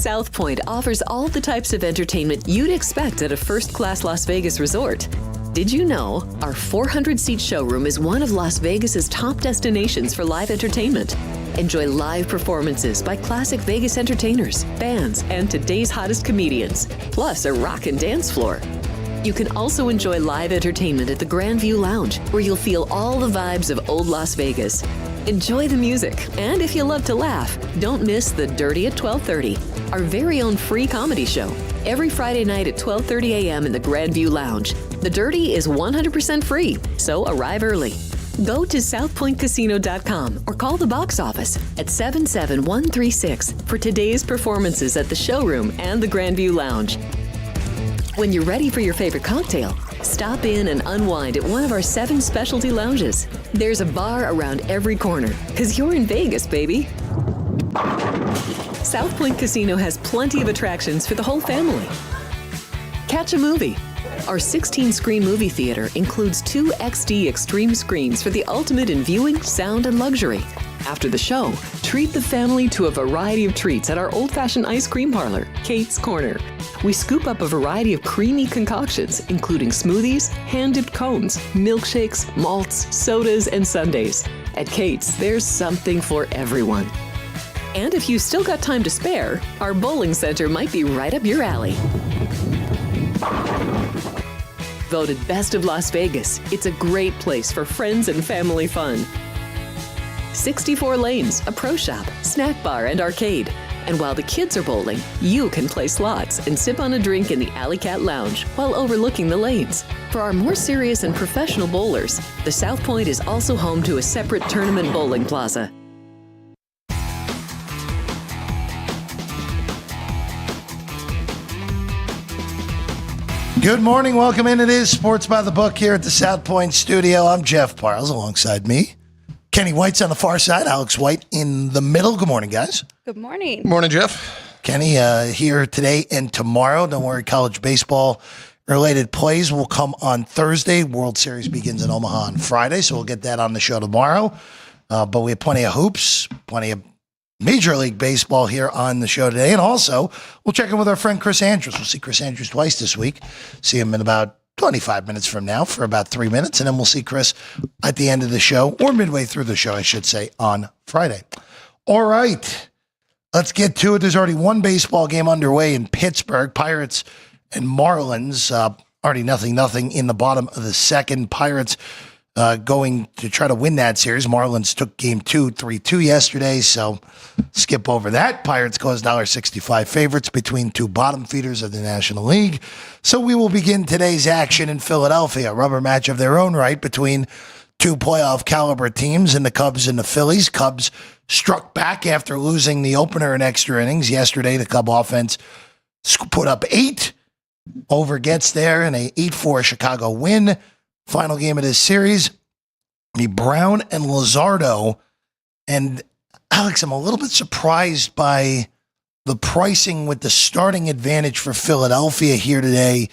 South Point offers all the types of entertainment you'd expect at a first-class Las Vegas resort. Did you know our 400-seat showroom is one of Las Vegas's top destinations for live entertainment? Enjoy live performances by classic Vegas entertainers, bands, and today's hottest comedians, plus a rock and dance floor. You can also enjoy live entertainment at the Grandview Lounge, where you'll feel all the vibes of old Las Vegas. Enjoy the music, and if you love to laugh, don't miss The Dirty at 12:30, our very own free comedy show, every Friday night at 12:30 a.m. in the Grandview Lounge. The Dirty is 100% free, so arrive early. Go to southpointcasino.com or call the box office at 77136 for today's performances at the showroom and the Grandview Lounge. When you're ready for your favorite cocktail, stop in and unwind at one of our 7 specialty lounges. There's a bar around every corner, because you're in Vegas, baby. South Point Casino has plenty of attractions for the whole family. Catch a movie. Our 16-screen movie theater includes 2 XD Extreme screens for the ultimate in viewing, sound, and luxury. After the show, treat the family to a variety of treats at our old-fashioned ice cream parlor, Kate's Corner. We scoop up a variety of creamy concoctions, including smoothies, hand-dipped cones, milkshakes, malts, sodas, and sundaes. At Kate's, there's something for everyone. And if you still got time to spare, our bowling center might be right up your alley. Voted Best of Las Vegas, it's a great place for friends and family fun. 64 lanes, a pro shop, snack bar, and arcade. And while the kids are bowling, you can play slots and sip on a drink in the Alley Cat Lounge while overlooking the lanes. For our more serious and professional bowlers, the South Point is also home to a separate tournament bowling plaza. Good morning. Welcome in. It is Sports by the Book here at the South Point studio. I'm Jeff Parles alongside me. Kenny White's on the far side. Alex White in the middle. Good morning, guys. Good morning. Good morning, Jeff. Kenny, here today and tomorrow. Don't worry, college baseball related plays will come on Thursday. World Series begins in Omaha on Friday, so we'll get that on the show tomorrow. But we have plenty of hoops, plenty of Major League Baseball here on the show today. And also, we'll check in with our friend Chris Andrews. We'll see Chris Andrews twice this week. See him in about 25 minutes from now for about 3 minutes. And then we'll see Chris at the end of the show, or midway through the show, I should say, on Friday. All right. Let's get to it. There's already one baseball game underway in Pittsburgh. Pirates and Marlins, already 0-0 in the bottom of the second. Pirates going to try to win that series. Marlins took game 2, 3-2 yesterday, so skip over that. Pirates closed $1.65 favorites between 2 bottom feeders of the National League. So we will begin today's action in Philadelphia, a rubber match of their own right between 2 playoff caliber teams in the Cubs and the Phillies. Cubs struck back after losing the opener in extra innings. Yesterday, the Cub offense put up 8. Over gets there in a 8-4 Chicago win. Final game of this series, the Brown and Luzardo. And Alex, I'm a little bit surprised by the pricing with the starting advantage for Philadelphia here today.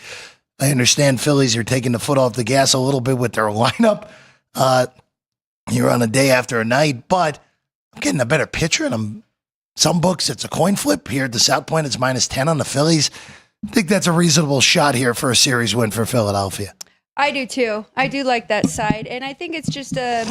I understand Phillies are taking the foot off the gas a little bit with their lineup. You're on a day after a night, but I'm getting a better picture. And some books, it's a coin flip. Here at the South Point, it's -10 on the Phillies. I think that's a reasonable shot here for a series win for Philadelphia. I do too. I do like that side. And I think it's just a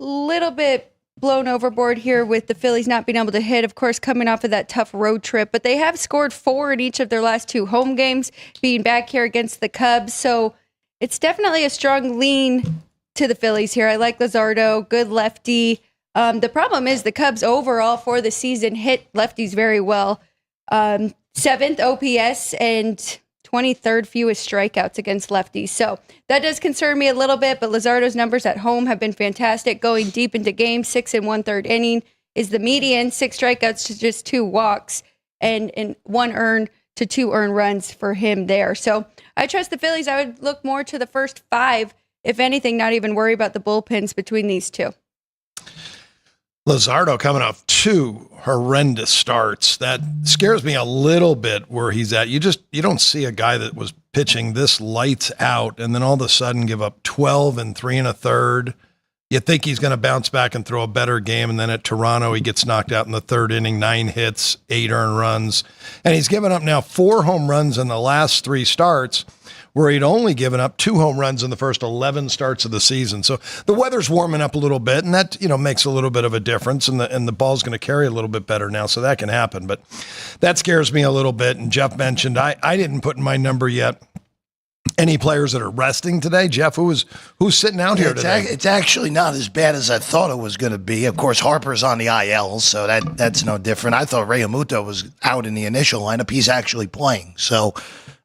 little bit blown overboard here with the Phillies not being able to hit, of course, coming off of that tough road trip. But they have scored 4 in each of their last 2 home games, being back here against the Cubs. So it's definitely a strong lean to the Phillies here. I like Luzardo, good lefty. The problem is the Cubs overall for the season hit lefties very well. 7th OPS and 23rd fewest strikeouts against lefties. So that does concern me a little bit, but Luzardo's numbers at home have been fantastic. Going deep into games, 6 1/3 inning is the median, 6 strikeouts to just 2 walks, and 1 earned to 2 earned runs for him there. So I trust the Phillies. I would look more to the first 5, if anything, not even worry about the bullpens between these 2. Luzardo coming off 2 horrendous starts. That scares me a little bit where he's at. You don't see a guy that was pitching this lights out and then all of a sudden give up 12 and 3 1/3. You think he's going to bounce back and throw a better game. And then at Toronto, he gets knocked out in the third inning, 9 hits, 8 earned runs. And he's given up now 4 home runs in the last 3 starts, where he'd only given up 2 home runs in the first 11 starts of the season. So the weather's warming up a little bit, and that, makes a little bit of a difference. And the ball's going to carry a little bit better now, so that can happen. But that scares me a little bit. And Jeff mentioned, I didn't put in my number yet any players that are resting today. Jeff, who's sitting out here today? It's actually not as bad as I thought it was going to be. Of course, Harper's on the IL, so that's no different. I thought Realmuto was out in the initial lineup. He's actually playing. So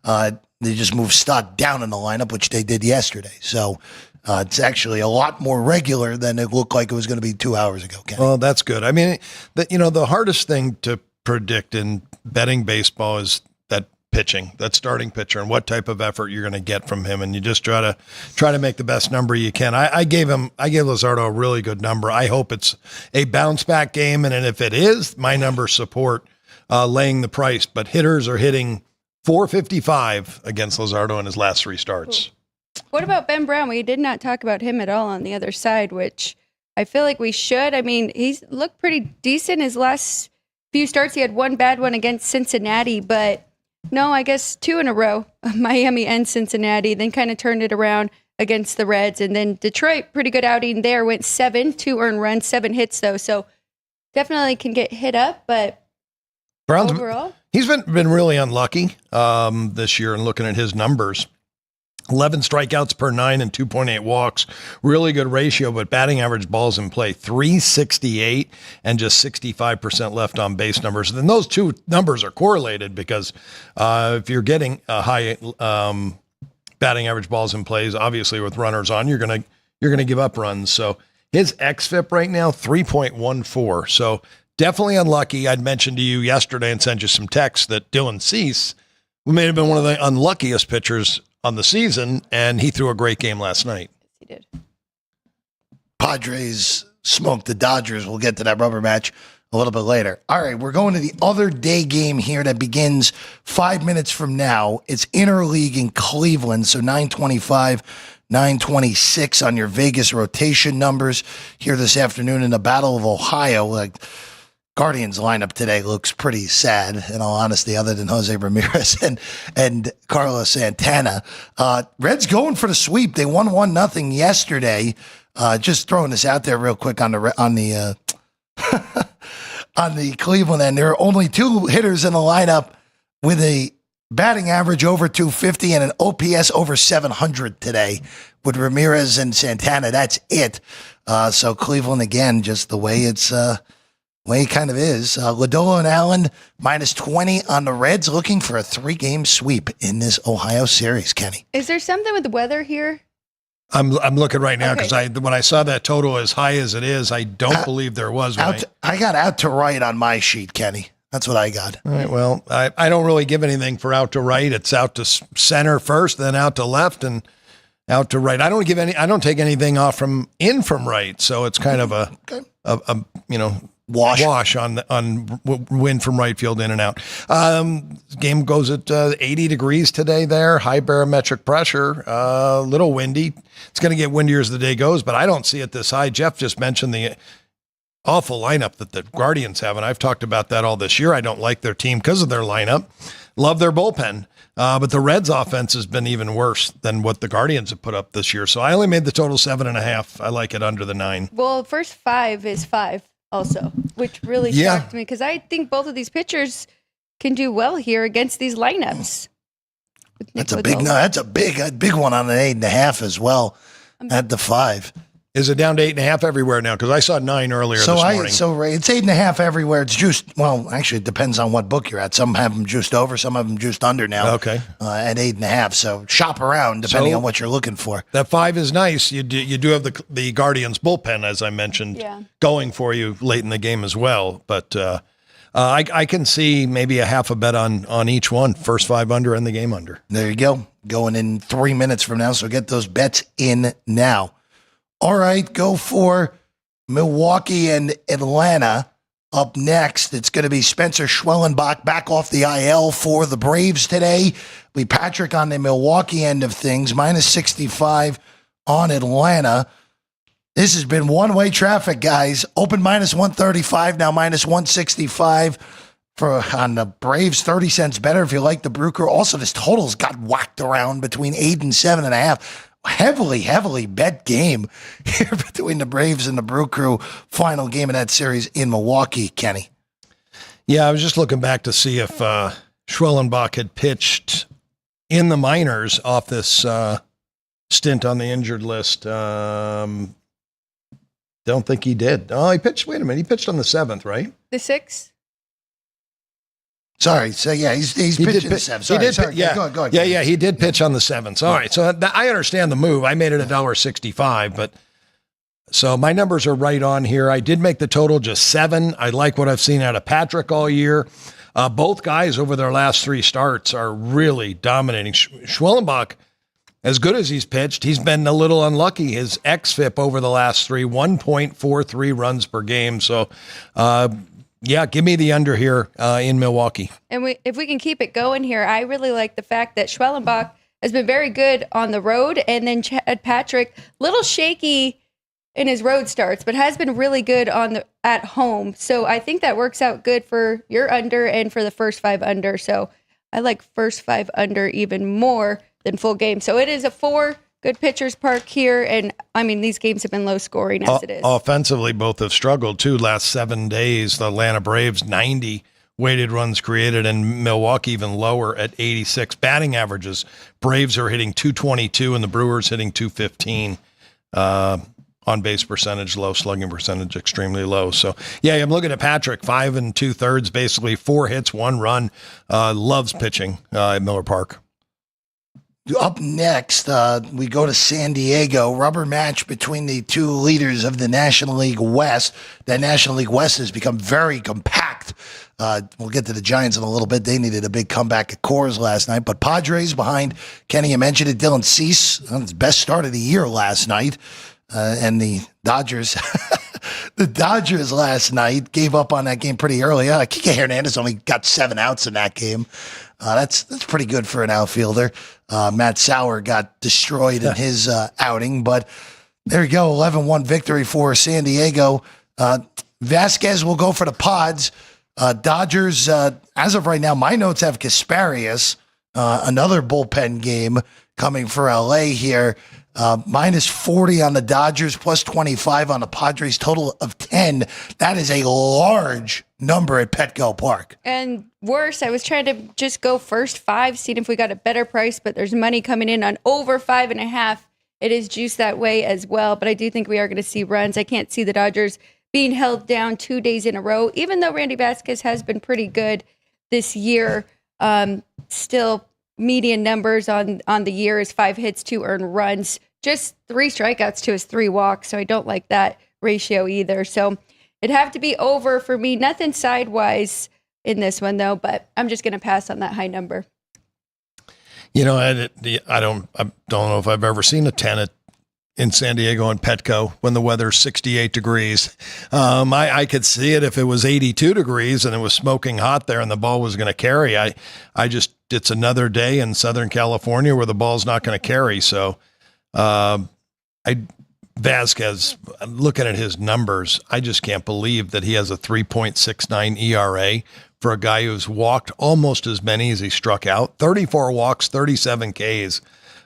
they just moved Stott down in the lineup, which they did yesterday. So it's actually a lot more regular than it looked like it was going to be 2 hours ago, Kenny. Well, that's good. I mean, the hardest thing to predict in betting baseball is that starting pitcher, and what type of effort you're going to get from him. And you just try to make the best number you can. I gave Luzardo a really good number. I hope it's a bounce back game. And if it is, my numbers support laying the price, but hitters are hitting .455 against Luzardo in his last 3 starts. What about Ben Brown? We did not talk about him at all on the other side, which I feel like we should. I mean, he's looked pretty decent his last few starts. He had 1 bad one against Cincinnati, but no, I guess 2 in a row, Miami and Cincinnati, then kind of turned it around against the Reds. And then Detroit, pretty good outing there, went 7, 2 earned runs, 7 hits though. So definitely can get hit up, but Brown's, overall, he's been really unlucky this year, and looking at his numbers. 11 strikeouts per 9 and 2.8 walks. Really good ratio, but batting average balls in play, .368 and just 65% left on base numbers. And then those 2 numbers are correlated because if you're getting a high batting average balls in plays, obviously with runners on, you're gonna give up runs. So his xFIP right now, 3.14. So definitely unlucky. I'd mentioned to you yesterday and sent you some texts that Dylan Cease may have been one of the unluckiest pitchers on the season, and he threw a great game last night. he did. Padres smoked the Dodgers. We'll get to that rubber match a little bit later. All right, we're going to the other day game here that begins 5 minutes from now. It's interleague in Cleveland, so 9:25, 9:26 on your Vegas rotation numbers here this afternoon in the Battle of Ohio. Guardians lineup today looks pretty sad, in all honesty, other than Jose Ramirez and Carlos Santana. Reds going for the sweep. They won 1-0 yesterday. Just throwing this out there real quick on the on the Cleveland end. There are only 2 hitters in the lineup with a batting average over .250 and an OPS over .700 today with Ramirez and Santana. That's it. So Cleveland again, just the way it's. Way it kind of is. Lodolo and Allen -20 on the Reds, looking for a 3-game sweep in this Ohio series, Kenny. Is there something with the weather here? I'm looking right now because Okay. when I saw that total as high as it is, I don't believe there was. I got out to right on my sheet, Kenny. That's what I got. All right. Well, I don't really give anything for out to right. It's out to center first, then out to left, and out to right. I don't take anything off from right. So it's kind of a wash on wind from right field in and out. Game goes at 80 degrees today there, high barometric pressure, a little windy. It's going to get windier as the day goes, but I don't see it this high. Jeff just mentioned the awful lineup that the Guardians have, and I've talked about that all this year. I don't like their team because of their lineup. Love their bullpen. But the Reds offense has been even worse than what the Guardians have put up this year. So I only made the total 7.5. I like it under the 9. Well, first 5 is 5 also, which really shocked me because I think both of these pitchers can do well here against these lineups. That's a big one on an 8.5 as well at the 5. Is it down to 8.5 everywhere now? Because I saw 9 earlier this morning. It's 8.5 everywhere. It's juiced. Well, actually, it depends on what book you're at. Some have them juiced over, some have them juiced under now. Okay. At 8.5. So shop around depending on what you're looking for. That 5 is nice. You do have the Guardians bullpen, as I mentioned, going for you late in the game as well. But I can see maybe a half a bet on each one. First 5 under and the game under. There you go. Going in 3 minutes from now. So get those bets in now. All right, go for Milwaukee and Atlanta. Up next, it's going to be Spencer Schwellenbach back off the IL for the Braves today. Lee Patrick on the Milwaukee end of things, -65 on Atlanta. This has been one-way traffic, guys. Open minus 135, now minus 165 on the Braves, 30 cents better if you like the Brew Crew. Also, this totals got whacked around between 8 and 7.5. Heavily bet game here between the Braves and the Brew Crew. Final game of that series in Milwaukee, Kenny. Yeah, I was just looking back to see if Schwellenbach had pitched in the minors off this stint on the injured list. Don't think he did. Oh, he pitched. Wait a minute. He pitched on the 7th, right? The 6th? Sorry. So, yeah, he's pitching the 7th. Sorry. Yeah. Go ahead. Yeah, he did pitch on the 7th. All right. So I understand the move. I made it $1.65, but so my numbers are right on here. I did make the total just 7. I like what I've seen out of Patrick all year. Both guys over their last 3 starts are really dominating. Schwellenbach, as good as he's pitched, he's been a little unlucky. His xFIP over the last 3, 1.43 runs per game. So, yeah, give me the under here in Milwaukee. And if we can keep it going here, I really like the fact that Schwellenbach has been very good on the road, and then Chad Patrick, little shaky in his road starts, but has been really good at home. So I think that works out good for your under and for the first 5 under. So I like first 5 under even more than full game. So it is a 4 good pitchers park here. And I mean, these games have been low scoring as it is. Offensively, both have struggled too. Last 7 days, the Atlanta Braves, 90 weighted runs created, and Milwaukee even lower at 86 batting averages. Braves are hitting 222 and the Brewers hitting 215. On base percentage low, slugging percentage extremely low. So yeah, I'm looking at Patrick, 5 2/3, basically 4 hits, 1 run. Loves pitching at Miller Park. Up next, we go to San Diego. Rubber match between the 2 leaders of the National League West. That National League West has become very compact. We'll get to the Giants in a little bit. They needed a big comeback at Coors last night. But Padres behind, Kenny, you mentioned it, Dylan Cease, his best start of the year last night. And the Dodgers, last night gave up on that game pretty early. Kike Hernandez only got 7 outs in that game. That's pretty good for an outfielder. Matt Sauer got destroyed in his outing, but there you go, 11-1 victory for San Diego. Vasquez will go for the Pods. Dodgers, as of right now, my notes have Kasparius, another bullpen game coming for LA here. Minus 40 on the Dodgers, plus 25 on the Padres, total of 10. That is a large number at Petco Park. And worse, I was trying to just go first 5, seeing if we got a better price, but there's money coming in on over 5.5. It is juiced that way as well, but I do think we are going to see runs. I can't see the Dodgers being held down 2 days in a row, even though Randy Vasquez has been pretty good this year. Still, median numbers on the year is 5 hits, 2 earned runs. Just 3 strikeouts to his 3 walks, so I don't like that ratio either. So it'd have to be over for me. Nothing sidewise in this one, though, but I'm just going to pass on that high number. You know, I don't know if I've ever seen a 10 in San Diego and Petco when the weather's 68 degrees. I could see it if it was 82 degrees and it was smoking hot there and the ball was going to carry. It's another day in Southern California where the ball's not going to carry. So, Vasquez, looking at his numbers, I just can't believe that he has a 3.69 ERA for a guy who's walked almost as many as he struck out. 34 walks, 37 Ks.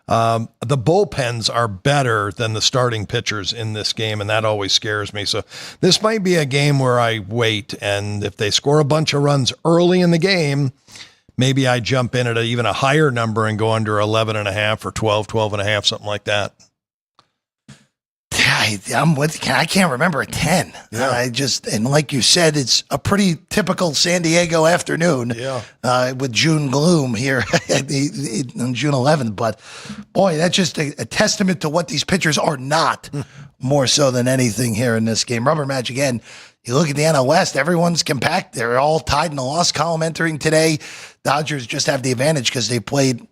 The bullpens are better than the starting pitchers in this game, and that always scares me. So this might be a game where I wait, and if they score a bunch of runs early in the game, maybe I jump in at even a higher number and go under 11.5 or 12.5, something like that. I'm with you. I can't remember a 10. Yeah. And like you said, it's a pretty typical San Diego afternoon with June gloom here on June 11th. But boy, that's just a testament to what these pitchers are not, more so than anything here in this game. Rubber match again. You look at the NL West, everyone's compact. They're all tied in the loss column entering today. Dodgers just have the advantage because they played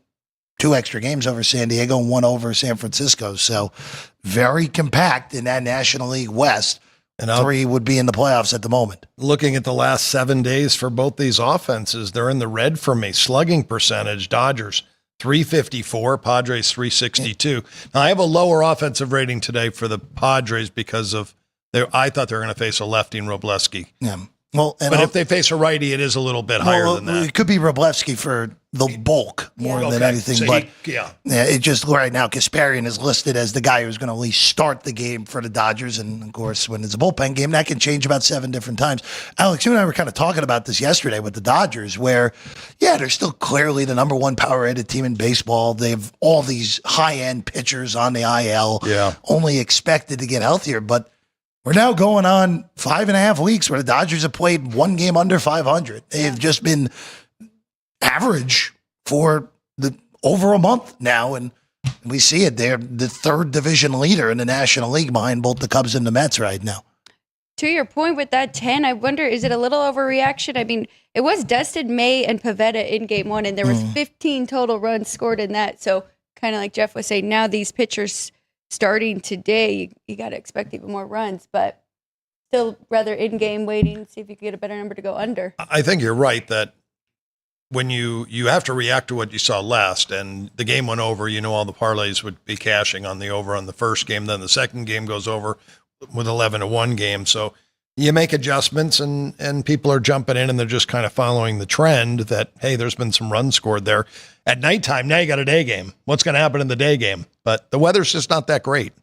2 extra games over San Diego and 1 over San Francisco. So very compact in that National League West. And 3 would be in the playoffs at the moment. Looking at the last 7 days for both these offenses, they're in the red for me. Slugging percentage, Dodgers 354, Padres 362. Now, I have a lower offensive rating today for the Padres because of I thought they were going to face a lefty in Robleski. Yeah. Well, but if they face a righty, it is a little bit higher than that. It could be Wroblewski for the bulk more than anything. So but it just right now, Kasparian is listed as the guy who's going to at least start the game for the Dodgers. And of course, when it's a bullpen game, that can change about 7 different times. Alex, you and I were kind of talking about this yesterday with the Dodgers, where, they're still clearly the number 1 power-rated team in baseball. They have all these high-end pitchers on the IL, only expected to get healthier. But we're now going on 5.5 weeks where the Dodgers have played 1 game under 500. They have just been average for over a month now, and we see it. They're the 3rd division leader in the National League behind both the Cubs and the Mets right now. To your point with that 10, I wonder, is it a little overreaction? I mean, it was Dustin May and Pivetta in game 1, and there was 15 total runs scored in that. So kind of like Jeff was saying, now these pitchers starting today, you got to expect even more runs, but still rather in-game waiting, see if you can get a better number to go under. I think you're right that when you have to react to what you saw last, and the game went over, all the parlays would be cashing on the over on the first game, then the second game goes over with 11-1 game. So you make adjustments and people are jumping in and they're just kind of following the trend that, hey, there's been some runs scored there. At nighttime, now you got a day game. What's going to happen in the day game? But the weather's just not that great.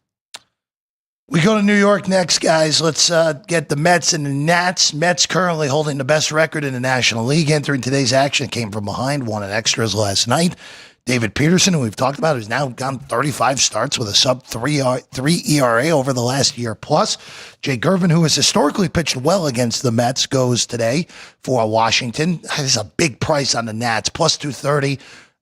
We go to New York next, guys. Let's get the Mets and the Nats. Mets currently holding the best record in the National League. Entering today's action, came from behind, won in extras last night. David Peterson, who we've talked about, has now gone 35 starts with a sub-3 ERA over the last year plus. Jake Irvin, who has historically pitched well against the Mets, goes today for Washington. This is a big price on the Nats, plus 230,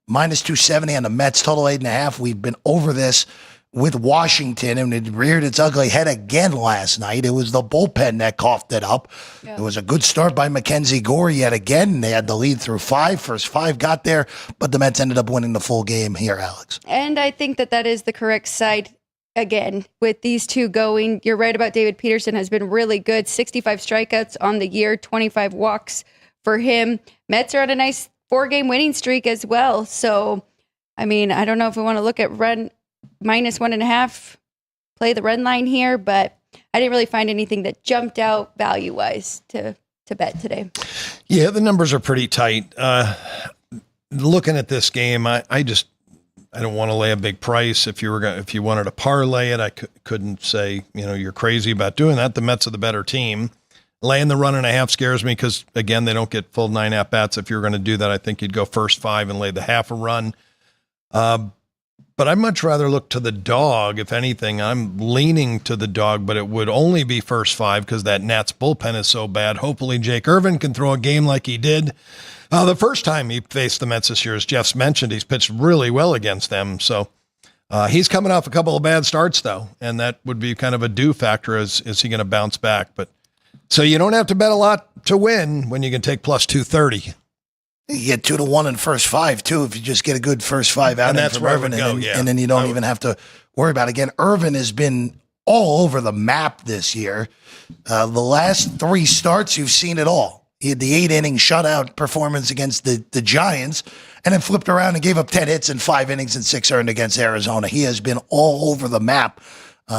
minus 270 on the Mets, total 8.5. We've been over this with Washington, and it reared its ugly head again last night. It was the bullpen that coughed it up. Yeah. It was a good start by Mackenzie Gore yet again. They had the lead through 5. First 5 got there, but the Mets ended up winning the full game here, Alex. And I think that is the correct side. Again, with these two going, you're right about David Peterson has been really good. 65 strikeouts on the year, 25 walks for him. Mets are on a nice 4-game winning streak as well. So, I mean, I don't know if we want to look at run minus 1.5, play the run line here, but I didn't really find anything that jumped out value-wise to bet today. Yeah, the numbers are pretty tight. Looking at this game, I don't want to lay a big price. If you wanted to parlay it, I couldn't say, you're crazy about doing that. The Mets are the better team. Laying the 1.5 scares me because, again, they don't get full 9 at-bats. If you're going to do that, I think you'd go first 5 and lay the half a run. But I'd much rather look to the dog. If anything, I'm leaning to the dog, but it would only be first 5 because that Nats bullpen is so bad. Hopefully Jake Irvin can throw a game like he did the first time he faced the Mets this year. As Jeff's mentioned, he's pitched really well against them. So he's coming off a couple of bad starts, though, and that would be kind of a do factor. Is he going to bounce back? But so you don't have to bet a lot to win when you can take plus 230. You get 2-1 in first 5 too if you just get a good first 5 out. And that's where Irvin, and then you don't even have to worry about it. Again, Irvin has been all over the map this year. The last 3 starts, you've seen it all. He had the 8-inning shutout performance against the Giants, and then flipped around and gave up 10 hits in 5 innings and 6 earned against Arizona. He has been all over the map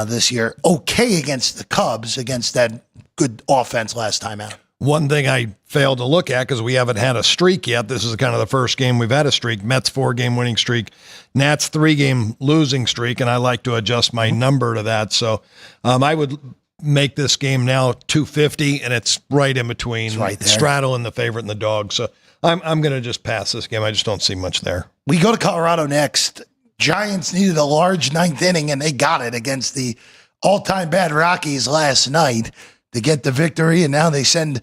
this year. Okay against the Cubs, against that good offense last time out. One thing I failed to look at because we haven't had a streak yet. This is kind of the first game we've had a streak. Mets 4-game winning streak, Nats 3-game losing streak, and I like to adjust my number to that. So I would make this game now 250, and it's right in between straddle and the favorite and the dog. So I'm going to just pass this game. I just don't see much there. We go to Colorado next. Giants needed a large 9th inning, and they got it against the all-time bad Rockies last night to get the victory, and now they send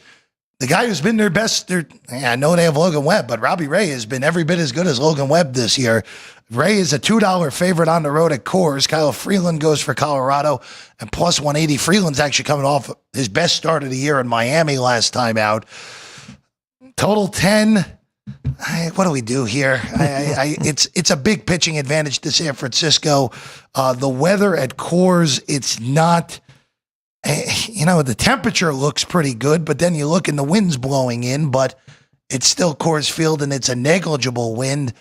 the guy who's been their best. I know they have Logan Webb, but Robbie Ray has been every bit as good as Logan Webb this year. Ray is a $2 favorite on the road at Coors. Kyle Freeland goes for Colorado and plus 180. Freeland's actually coming off his best start of the year in Miami last time out. Total 10. What do we do here? It's a big pitching advantage to San Francisco. The weather at Coors, it's not. The temperature looks pretty good, but then you look and the wind's blowing in, but It's still Coors Field, and it's a negligible wind.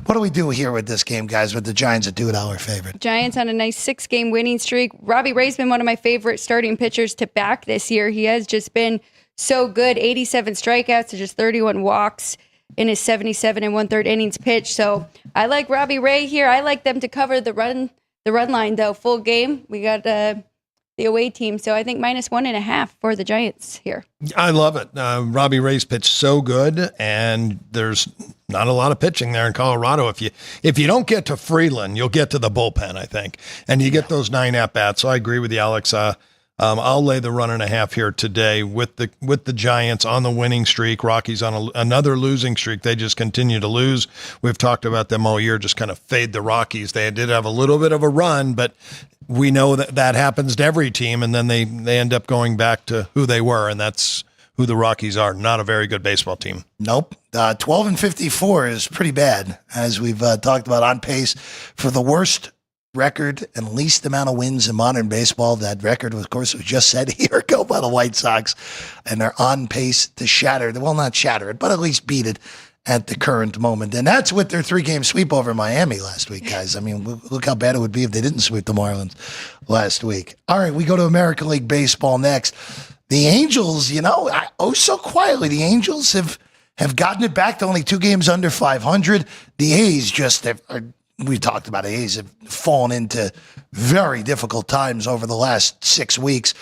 What do we do here with this game, guys, with the Giants a $2 favorite? Giants on a nice 6-game winning streak. Robbie Ray's been one of my favorite starting pitchers to back this year. He has just been so good. 87 strikeouts to just 31 walks in his 77 and 1/3 innings pitched. So I like Robbie Ray here. I like them to cover the run line, though. Full game. We got the away team. So I think -1.5 for the Giants here. I love it. Robbie Ray's pitched so good, and there's not a lot of pitching there in Colorado. If you don't get to Freeland, you'll get to the bullpen, I think, and you get those 9 at-bats. So I agree with you, Alex. I'll lay the 1.5 here today with the Giants on the winning streak. Rockies on another losing streak. They just continue to lose. We've talked about them all year. Just kind of fade the Rockies. They did have a little bit of a run, but we know that happens to every team, and then they end up going back to who they were, and that's who the Rockies are. Not a very good baseball team. Nope. 12-54 is pretty bad, as we've talked about, on pace for the worst record and least amount of wins in modern baseball. That record, of course, was just set a year ago by the White Sox, and they're on pace to shatter it. Well, not shatter it, but at least beat it at the current moment. And that's with their 3-game sweep over Miami last week, guys. I mean, look how bad it would be if they didn't sweep the Marlins last week. All right, we go to American League Baseball next. The Angels, so quietly, the Angels have gotten it back to only 2 games under 500. The A's we talked about A's have fallen into very difficult times over the last 6 weeks.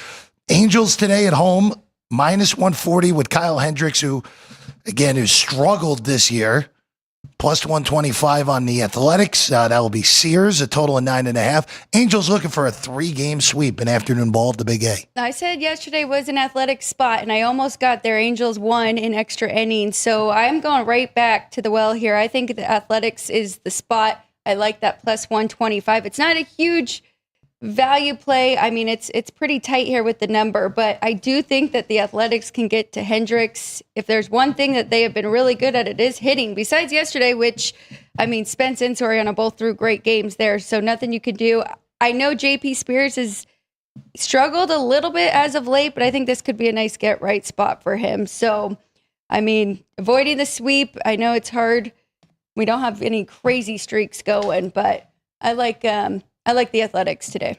Angels today at home, -140 with Kyle Hendricks, who struggled this year. +125 on the Athletics. That will be Sears, a total of 9.5. Angels looking for a 3-game sweep in afternoon ball at the Big A. I said yesterday was an Athletics spot, and I almost got their Angels won in extra innings. So I'm going right back to the well here. I think the Athletics is the spot. I like that +125. It's not a huge value play. I mean, it's pretty tight here with the number, but I do think that the Athletics can get to Hendricks. If there's one thing that they have been really good at, it is hitting. Besides yesterday, which, I mean, Spence and Soriano both threw great games there, so nothing you can do. I know JP Spears has struggled a little bit as of late, but I think this could be a nice get-right spot for him. So, I mean, avoiding the sweep, I know it's hard. We don't have any crazy streaks going, but I like the Athletics today.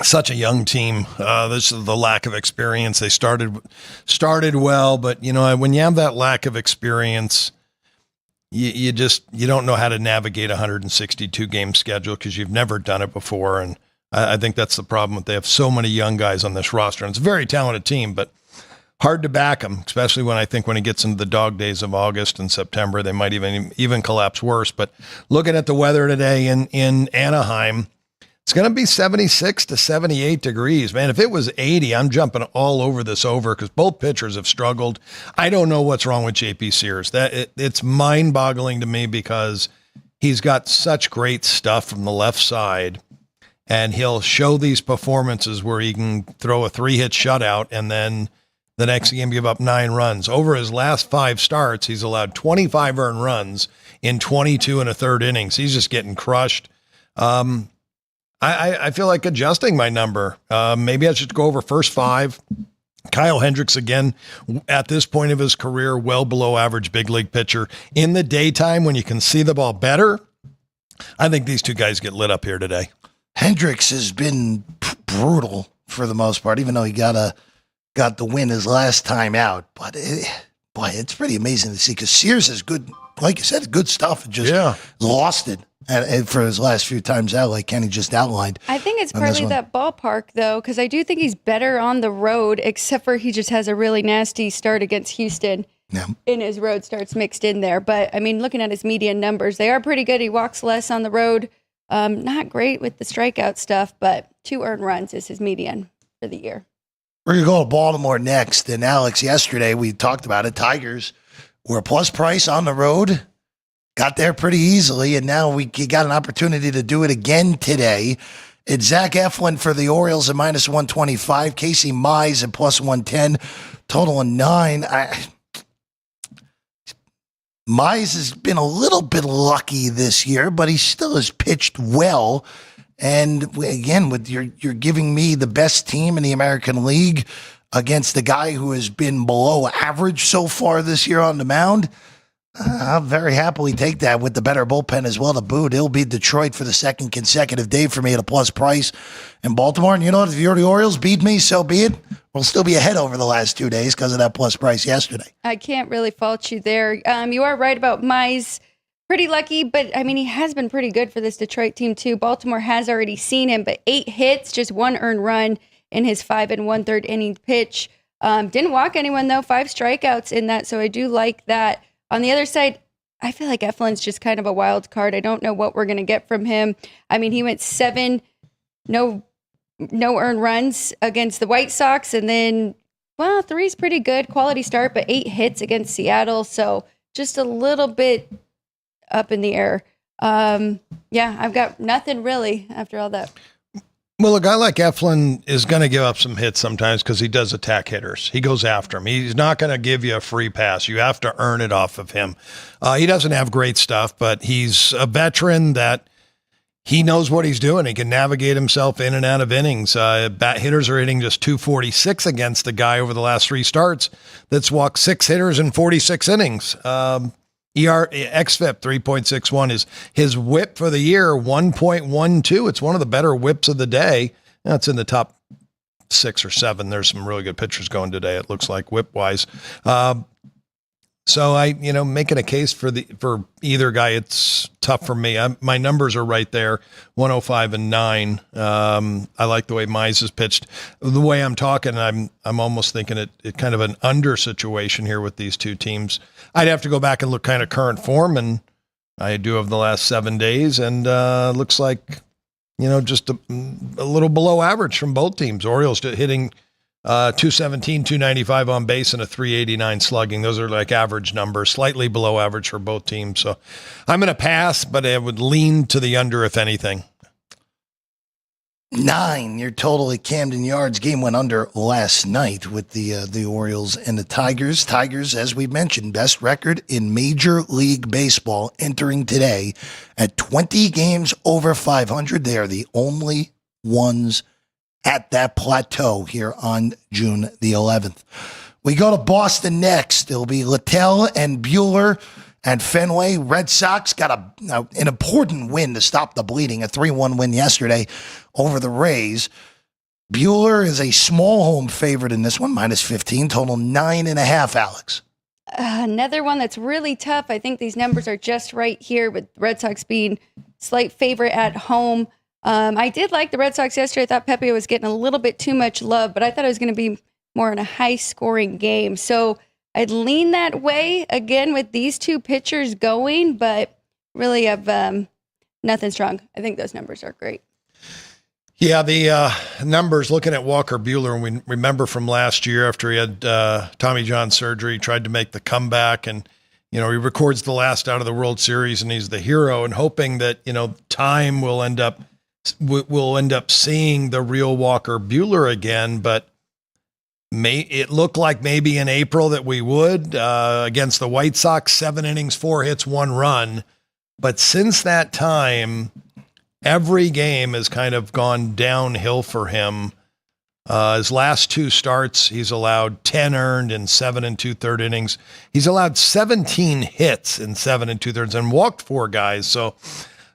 Such a young team. This is the lack of experience. They started well, but when you have that lack of experience, you don't know how to navigate a 162 game schedule because you've never done it before. And I think that's the problem. They have so many young guys on this roster, and it's a very talented team, but hard to back them, especially when it gets into the dog days of August and September. They might even collapse worse. But looking at the weather today in Anaheim, it's going to be 76 to 78 degrees. Man, if it was 80, I'm jumping all over this over because both pitchers have struggled. I don't know what's wrong with JP Sears. It's mind-boggling to me because he's got such great stuff from the left side, and he'll show these performances where he can throw a 3-hit shutout and then the next game give up 9 runs. Over his last 5 starts, he's allowed 25 earned runs in 22 1/3 innings. He's just getting crushed. I feel like adjusting my number. Maybe I should go over first 5. Kyle Hendricks, again, at this point of his career, well below average big league pitcher. In the daytime, when you can see the ball better, I think these 2 guys get lit up here today. Hendricks has been brutal for the most part, even though he got the win his last time out. But it's pretty amazing to see because Sears is good, like you said, good stuff. And just lost it for his last few times out, like Kenny just outlined. I think it's partly that ballpark, though, because I do think he's better on the road, except for he just has a really nasty start against Houston. Yeah. In his road starts mixed in there. But, I mean, looking at his median numbers, they are pretty good. He walks less on the road. Not great with the strikeout stuff, but 2 earned runs is his median for the year. We're going to go to Baltimore next. And Alex, yesterday we talked about it. Tigers were plus price on the road, got there pretty easily, and now you got an opportunity to do it again today. It's Zach Eflin for the Orioles at -125, Casey Mize at +110, total of 9. Mize has been a little bit lucky this year, but he still has pitched well. And again, you're giving me the best team in the American League against the guy who has been below average so far this year on the mound, I'll very happily take that with the better bullpen as well to boot. It'll be Detroit for the second consecutive day for me at a plus price in Baltimore. And you know what? If the Orioles beat me, so be it. We'll still be ahead over the last 2 days because of that plus price yesterday. I can't really fault you there. You are right about Mize. Pretty lucky, but I mean, he has been pretty good for this Detroit team too. Baltimore has already seen him, but 8 hits, just 1 earned run in his 5 1/3 inning pitch. Didn't walk anyone though, 5 strikeouts in that, so I do like that. On the other side, I feel like Eflin's just kind of a wild card. I don't know what we're going to get from him. I mean, he went 7 no earned runs against the White Sox, and then, 3's pretty good, quality start, but 8 hits against Seattle, so just a little bit up in the air. I've got nothing really after all that. Well, a guy like Eflin is going to give up some hits sometimes because he does attack hitters. He goes after them. He's not going to give you a free pass. You have to earn it off of him. He doesn't have great stuff, but he's a veteran that he knows what he's doing. He can navigate himself in and out of innings. Bat hitters are hitting just 246 against the guy over the last 3 starts that's walked 6 hitters in 46 innings. xFIP 3.61 is his whip for the year, 1.12. It's one of the better whips of the day. That's in the top 6 or 7. There's some really good pitchers going today, it looks like, whip wise. So making a case for either guy, it's tough for me. My numbers are right there, 105 and 9. I like the way Mize has pitched. The way I'm talking, I'm almost thinking it kind of an under situation here with these two teams. I'd have to go back and look kind of current form, and I do of the last 7 days, and looks like, just a little below average from both teams. Orioles hitting 217, 295 on base, and a 389 slugging. Those are like average numbers, slightly below average for both teams. So I'm going to pass, but I would lean to the under if anything. 9, your total at Camden Yards. Game went under last night with the Orioles and the Tigers. Tigers, as we mentioned, best record in Major League Baseball entering today at 20 games over 500. They are the only ones at that plateau here on June the 11th. We go to Boston next. It'll be Littell and Buehler and Fenway. Red Sox got an important win to stop the bleeding, a 3-1 win yesterday over the Rays. Buehler is a small home favorite in this one, minus 15, total 9.5, Alex. Another one that's really tough. I think these numbers are just right here with Red Sox being slight favorite at home. I did like the Red Sox yesterday. I thought Pepe was getting a little bit too much love, but I thought it was going to be more in a high-scoring game. So I'd lean that way, again, with these two pitchers going, but really have nothing strong. I think those numbers are great. Yeah, the numbers, looking at Walker Buehler, and we remember from last year after he had Tommy John surgery, he tried to make the comeback, and he records the last out of the World Series, and he's the hero, and hoping that, time will end up seeing the real Walker Buehler again, but it looked like maybe in April that we would against the White Sox, 7 innings, 4 hits, 1 run. But since that time, every game has kind of gone downhill for him. His last 2 starts, he's allowed 10 earned in 7 2/3 innings. He's allowed 17 hits in 7 2/3 and walked 4 guys. So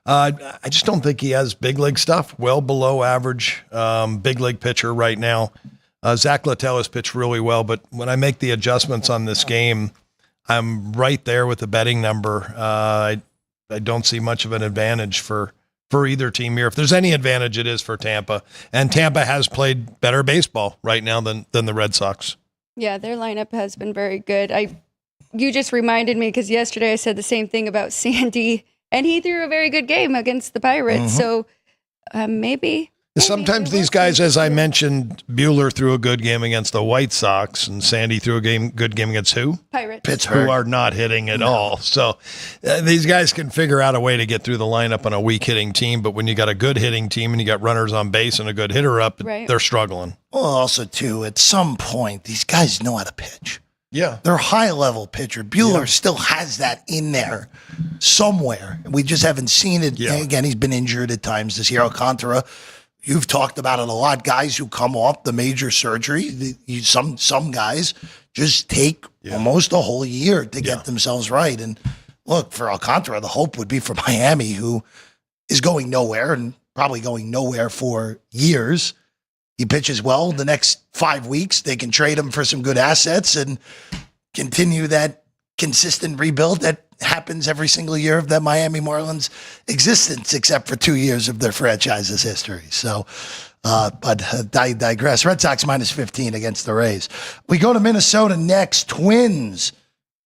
I just don't think he has big league stuff. Well below average big league pitcher right now. Zach Littell has pitched really well, but when I make the adjustments on this game, I'm right there with the betting number. I don't see much of an advantage for either team here. If there's any advantage, it is for Tampa. And Tampa has played better baseball right now than the Red Sox. Yeah, their lineup has been very good. You just reminded me, because yesterday I said the same thing about Sandy, and he threw a very good game against the Pirates. So maybe sometimes these guys, as I mentioned, Buehler threw a good game against the White Sox, and Sandy threw a good game against who? Pirates. Pittsburgh. Who are not hitting at all. So these guys can figure out a way to get through the lineup on a weak hitting team, but when you got a good hitting team and you got runners on base and a good hitter up, they're struggling. Well, also, too, at some point, these guys know how to pitch. Yeah. They're high-level pitcher. Buehler still has that in there somewhere. We just haven't seen it. Yeah. Again, he's been injured at times this year. Alcantara, you've talked about it a lot. Guys who come off the major surgery, some guys just take almost a whole year to get themselves right. And look, for Alcantara, the hope would be for Miami, who is going nowhere and probably going nowhere for years. He pitches well the next 5 weeks. They can trade him for some good assets and continue that consistent rebuild that happens every single year of the Miami Marlins existence, except for 2 years of their franchise's history. So, but I digress. Red Sox -15 against the Rays. We go to Minnesota next. Twins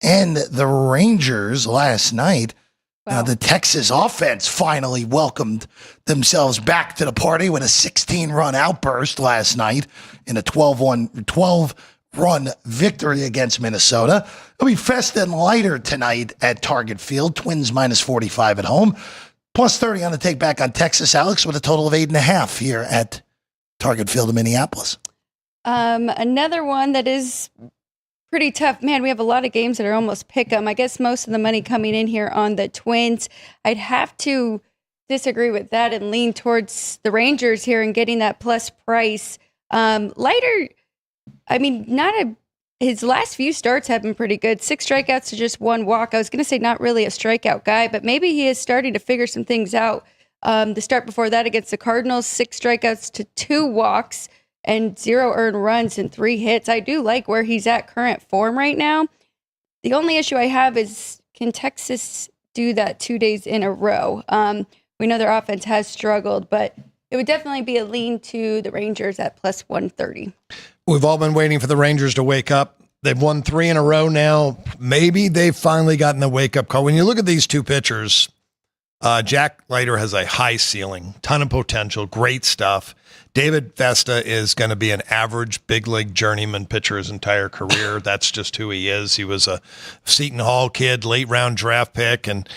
and the Rangers last night. Wow. The Texas offense finally welcomed themselves back to the party with a 16-run outburst last night in a 12-run victory against Minnesota. It'll be festa and lighter tonight at Target Field. Twins -45 at home. +30 on the take back on Texas, Alex, with a total of 8.5 here at Target Field in Minneapolis. Another one that is pretty tough. Man, we have a lot of games that are almost pick 'em. I guess most of the money coming in here on the Twins. I'd have to disagree with that and lean towards the Rangers here and getting that plus price. Lighter, I mean, his last few starts have been pretty good. 6 strikeouts to just 1 walk. I was going to say not really a strikeout guy, but maybe he is starting to figure some things out. The start before that against the Cardinals, 6 strikeouts to 2 walks and 0 earned runs and 3 hits. I do like where he's at current form right now. The only issue I have is, can Texas do that 2 days in a row? We know their offense has struggled, but it would definitely be a lean to the Rangers at +130. We've all been waiting for the Rangers to wake up. They've won 3 in a row now. Maybe they've finally gotten the wake-up call. When you look at these two pitchers, Jack Leiter has a high ceiling, ton of potential, great stuff. David Vesta is going to be an average big league journeyman pitcher his entire career. That's just who he is. He was a Seton Hall kid, late round draft pick, and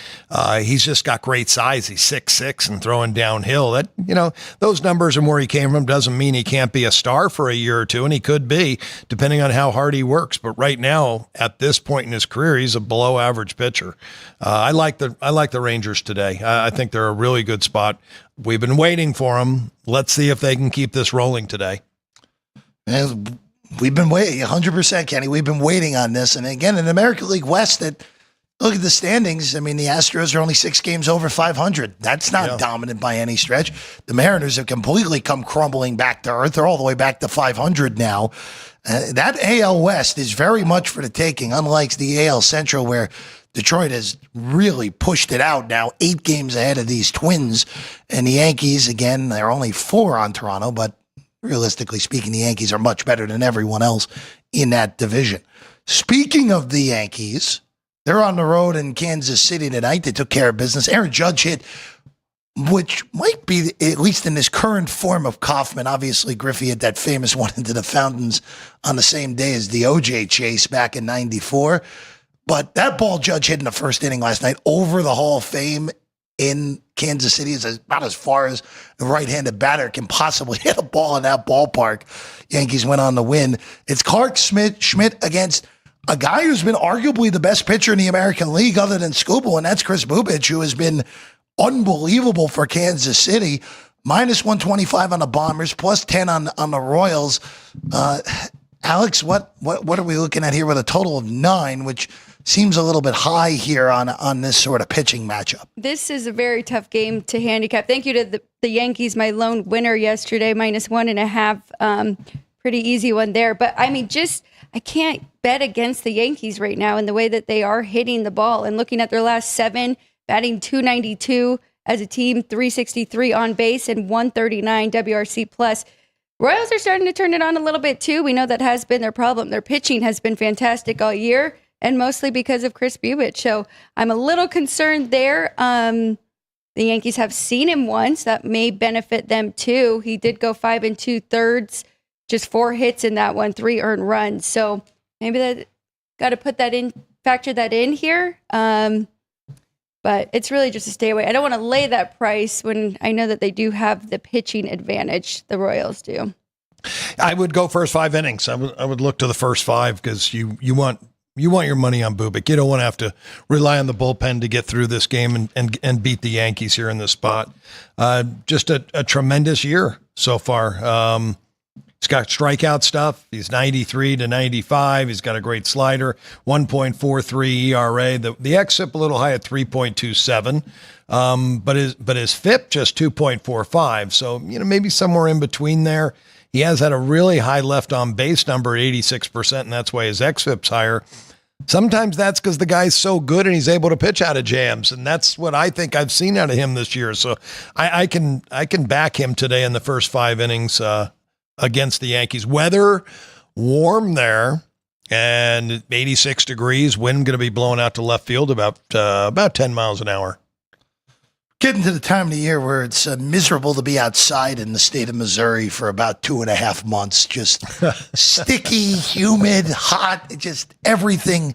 he's just got great size. He's 6'6" and throwing downhill. That, those numbers and where he came from doesn't mean he can't be a star for a year or two, and he could be, depending on how hard he works. But right now, at this point in his career, he's a below average pitcher. I like the Rangers today. I think they're a really good spot. We've been waiting for them. Let's see if they can keep this rolling today. And we've been waiting, 100%, Kenny. We've been waiting on this. And again, in American League West, look at the standings. I mean, the Astros are only 6 games over 500. That's not dominant by any stretch. The Mariners have completely come crumbling back to earth. They're all the way back to 500 now. That AL West is very much for the taking, unlike the AL Central, where Detroit has really pushed it out now, 8 games ahead of these Twins. And the Yankees, again, they're only 4 on Toronto, but realistically speaking, the Yankees are much better than everyone else in that division. Speaking of the Yankees, they're on the road in Kansas City tonight. They took care of business. Aaron Judge hit, which might be, at least in this current form of Kaufman. Obviously, Griffey hit that famous one into the fountains on the same day as the OJ chase back in '94. But that ball Judge hit in the first inning last night over the Hall of Fame in Kansas City is about as far as a right-handed batter can possibly hit a ball in that ballpark. Yankees went on to win. It's Clark Schmidt against a guy who's been arguably the best pitcher in the American League other than Skubal, and that's Chris Bubich, who has been unbelievable for Kansas City. -125 on the Bombers, +10 on the Royals. Alex, what are we looking at here with a total of 9, which seems a little bit high here on this sort of pitching matchup? This is a very tough game to handicap. Thank you to the Yankees, my lone winner yesterday, -1.5. Pretty easy one there. But I mean, I can't bet against the Yankees right now in the way that they are hitting the ball. And looking at their last 7, batting .292 as a team, .363 on base, and .139 WRC plus. Royals are starting to turn it on a little bit too. We know that has been their problem. Their pitching has been fantastic all year, and mostly because of Chris Bubich. So I'm a little concerned there. The Yankees have seen him once. That may benefit them too. He did go 5 2/3, just 4 hits in that one, 3 earned runs. So maybe that got to put that in, factor that in here. But it's really just a stay away. I don't want to lay that price when I know that they do have the pitching advantage. The Royals do. I would go first 5 innings. I would look to the first 5 because you want You want your money on Bubik. You don't want to have to rely on the bullpen to get through this game and beat the Yankees here in this spot. Just a tremendous year so far. He's got strikeout stuff. He's 93 to 95. He's got a great slider, 1.43 ERA. The xFIP a little high at 3.27. But his FIP just 2.45. So, maybe somewhere in between there. He has had a really high left on base number at 86%, and that's why his xFIP's higher. Sometimes that's because the guy's so good and he's able to pitch out of jams, and that's what I think I've seen out of him this year. So I can back him today in the first 5 innings against the Yankees. Weather warm there, and 86 degrees. Wind going to be blowing out to left field about 10 miles an hour. Getting to the time of the year where it's miserable to be outside in the state of Missouri for about 2.5 months. Just sticky, humid, hot, just everything.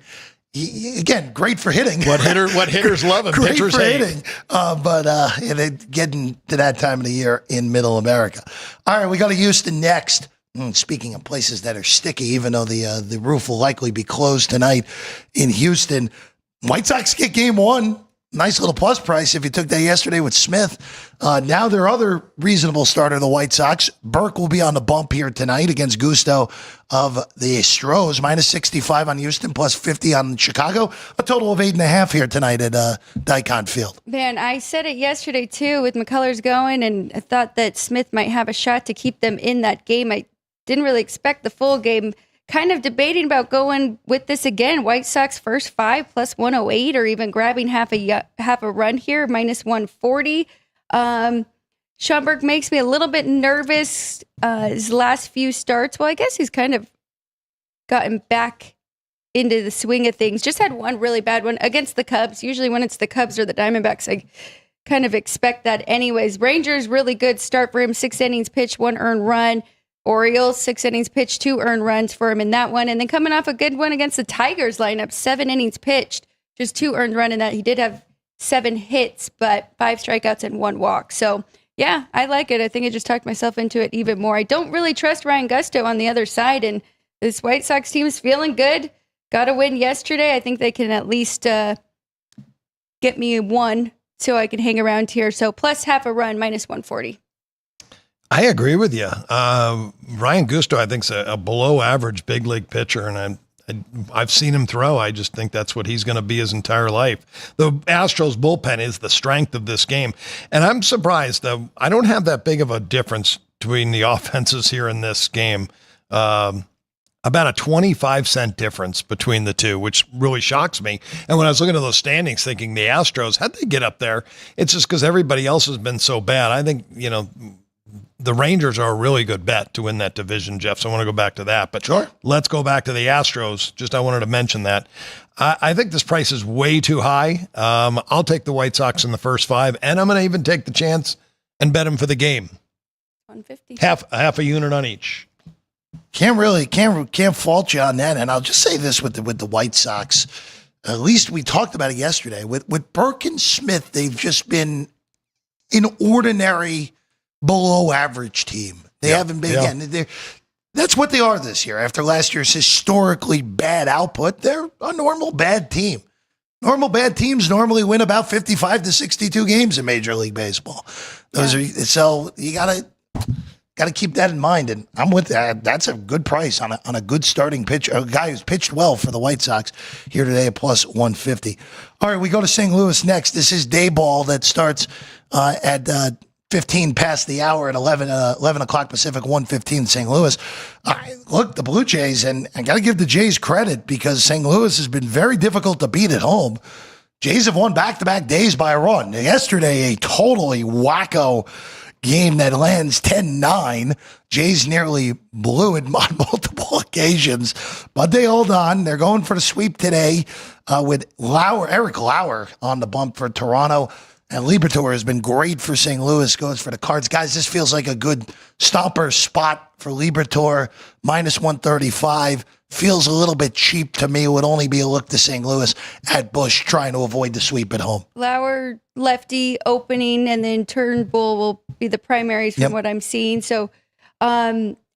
Again, great for hitting. What hitters love and pitchers hate. Hitting. But getting to that time of the year in Middle America. All right, we go to Houston next. Speaking of places that are sticky, even though the roof will likely be closed tonight in Houston, White Sox get game 1. Nice little plus price if you took that yesterday with Smith. Now their other reasonable starter, the White Sox, Burke will be on the bump here tonight against Gusto of the Astros. Minus 65 on Houston, plus 50 on Chicago. A total of 8.5 here tonight at Dicon Field. Man, I said it yesterday too with McCullers going, and I thought that Smith might have a shot to keep them in that game. I didn't really expect the full game. Kind of debating about going with this again. White Sox first 5 plus 108, or even grabbing half a run here, minus 140. Schomburg makes me a little bit nervous. His last few starts, well, I guess he's kind of gotten back into the swing of things. Just had one really bad one against the Cubs. Usually when it's the Cubs or the Diamondbacks, I kind of expect that anyways. Rangers, really good start for him. 6 innings pitched, 1 earned run. Orioles, 6 innings pitched, 2 earned runs for him in that one. And then coming off a good one against the Tigers lineup, 7 innings pitched, just 2 earned run in that. He did have 7 hits, but 5 strikeouts and 1 walk. So, yeah, I like it. I think I just talked myself into it even more. I don't really trust Ryan Gusto on the other side, and this White Sox team is feeling good. Got a win yesterday. I think they can at least get me 1 so I can hang around here. So plus half a run, minus 140. I agree with you. Ryan Gusto, I think, is a below average big league pitcher, and I've seen him throw. I just think that's what he's going to be his entire life. The Astros bullpen is the strength of this game. And I'm surprised, though, I don't have that big of a difference between the offenses here in this game. About a 25-cent difference between the two, which really shocks me. And when I was looking at those standings thinking the Astros, how'd they get up there? It's just because everybody else has been so bad. I think, the Rangers are a really good bet to win that division, Jeff. So I want to go back to that. But sure, let's go back to the Astros. I wanted to mention that. I think this price is way too high. I'll take the White Sox in the first 5, and I'm going to even take the chance and bet them for the game. 150. Half a unit on each. Can't fault you on that. And I'll just say this with the White Sox. At least we talked about it yesterday. With Burke and Smith, they've just been an ordinary below average team. They haven't been again. That's what they are this year. After last year's historically bad output, they're a normal bad team. Normal bad teams normally win about 55 to 62 games in Major League Baseball. So you gotta keep that in mind. And I'm with that. That's a good price on a good starting pitcher, a guy who's pitched well for the White Sox here today at plus 150. All right, we go to St. Louis next. This is day ball that starts at 15 past the hour at 11 o'clock Pacific, 1:15 St. Louis. Look, the Blue Jays, and I got to give the Jays credit because St. Louis has been very difficult to beat at home. Jays have won back-to-back days by a run. Yesterday, a totally wacko game that lands 10-9. Jays nearly blew it on multiple occasions, but they hold on. They're going for the sweep today with Eric Lauer on the bump for Toronto. And Liberatore has been great for St. Louis, goes for the Cards. Guys, this feels like a good stomper spot for Liberatore, minus 135. Feels a little bit cheap to me. It would only be a look to St. Louis at Busch, trying to avoid the sweep at home. Lauer, lefty, opening, and then Turnbull will be the primaries from what I'm seeing. So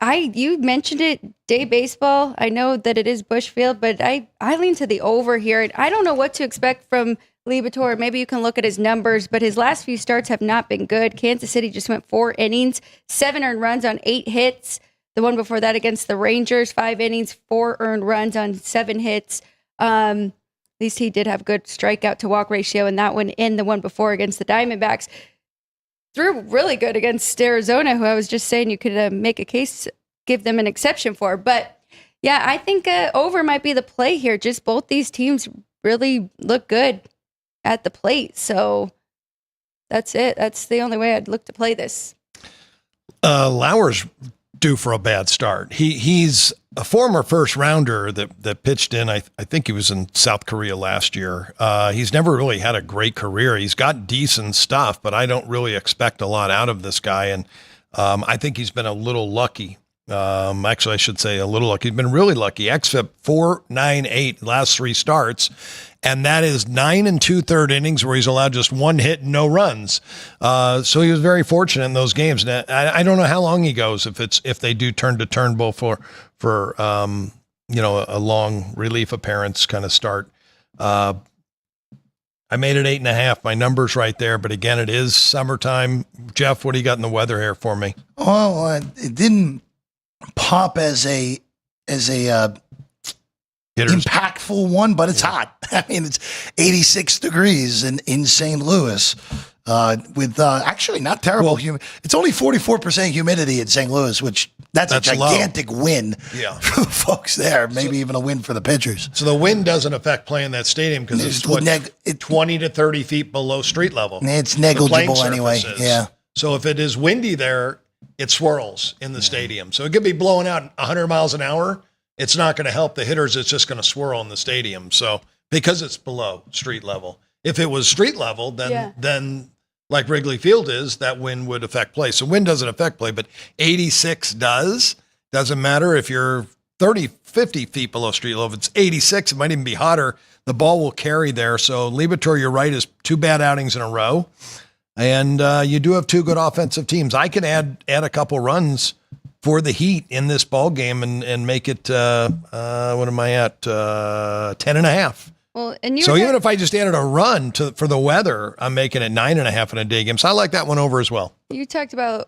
You mentioned it, day baseball. I know that it is Bushfield, but I lean to the over here. And I don't know what to expect from Libator. Maybe you can look at his numbers, but his last few starts have not been good. Kansas City just went 4 innings, 7 earned runs on 8 hits. The one before that against the Rangers, 5 innings, 4 earned runs on 7 hits. At least he did have good strikeout to walk ratio in that one, and the one before against the Diamondbacks. Threw really good against Arizona, who I was just saying you could make a case, give them an exception for. But yeah, I think over might be the play here. Just both these teams really look good at the plate. So that's it. That's the only way I'd look to play this. Lauer's due for a bad start. He's a former first rounder that pitched in, I think he was in South Korea last year. He's never really had a great career. He's got decent stuff, but I don't really expect a lot out of this guy. And I think he's been a little lucky. Actually, I should say a little lucky. He's been really lucky. XFIP 4.98 last 3 starts. And that is 9 2/3 innings where he's allowed just 1 hit and no runs. So he was very fortunate in those games. And I don't know how long he goes if they do turn to Turnbull for a long relief appearance kind of start. I made it 8.5. My number's right there, but again, it is summertime. Jeff, what do you got in the weather here for me? Well, it didn't pop as a impactful one, but it's hot. I mean, it's 86 degrees in St. Louis with actually not terrible. It's only 44% humidity in St. Louis, which that's a gigantic win for the folks there. Maybe even a win for the pitchers. So the wind doesn't affect playing that stadium because it's 20 to 30 feet below street level. It's negligible anyway. Yeah. So if it is windy there, it swirls in the stadium. So it could be blowing out 100 miles an hour. It's not going to help the hitters. It's just going to swirl in the stadium. So because it's below street level, if it was street level, then like Wrigley Field is, that wind would affect play. So wind doesn't affect play, but 86 does. Doesn't matter if you're 30, 50 feet below street level. If it's 86, it might even be hotter. The ball will carry there. So Libator, you're right, is 2 bad outings in a row. And you do have 2 good offensive teams. I can add a couple runs for the Heat in this ball game and make it, what am I at? 10.5. Well, and even if I just added a run for the weather, I'm making it 9.5 in a day game. So I like that one over as well. You talked about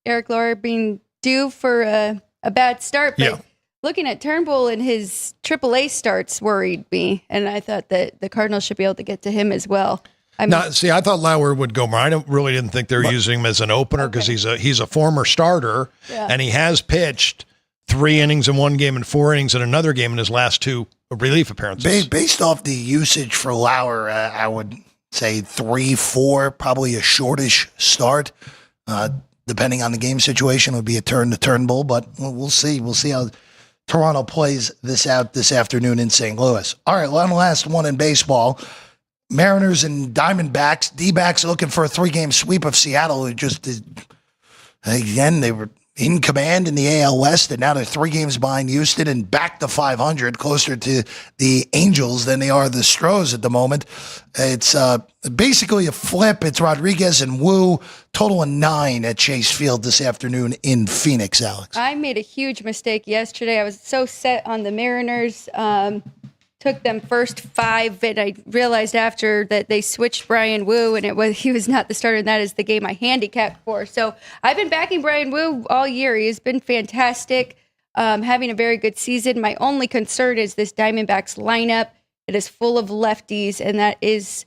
Eric Lauer being due for a bad start, but looking at Turnbull and his AAA starts worried me, and I thought that the Cardinals should be able to get to him as well. I thought Lauer would go more. I didn't think they were using him as an opener because he's a former starter and he has pitched 3 innings in one game and 4 innings in another game in his last 2 relief appearances. Based off the usage for Lauer, I would say 3-4, probably a shortish start. Depending on the game situation, would be a turn to Turnbull, but we'll see. We'll see how Toronto plays this afternoon in St. Louis. All right, one last one in baseball. Mariners and Diamondbacks. D-backs looking for a 3-game sweep of Seattle. Again, they were in command in the AL West, and now they're 3 games behind Houston and back to 500, closer to the Angels than they are the Stros at the moment. It's basically a flip. It's Rodriguez and Wu, total of 9 at Chase Field this afternoon in Phoenix, Alex. I made a huge mistake yesterday. I was so set on the Mariners. Took them first 5, and I realized after that they switched Brian Wu, and he was not the starter, and that is the game I handicapped for. So I've been backing Brian Wu all year. He has been fantastic, having a very good season. My only concern is this Diamondbacks lineup. It is full of lefties, and that is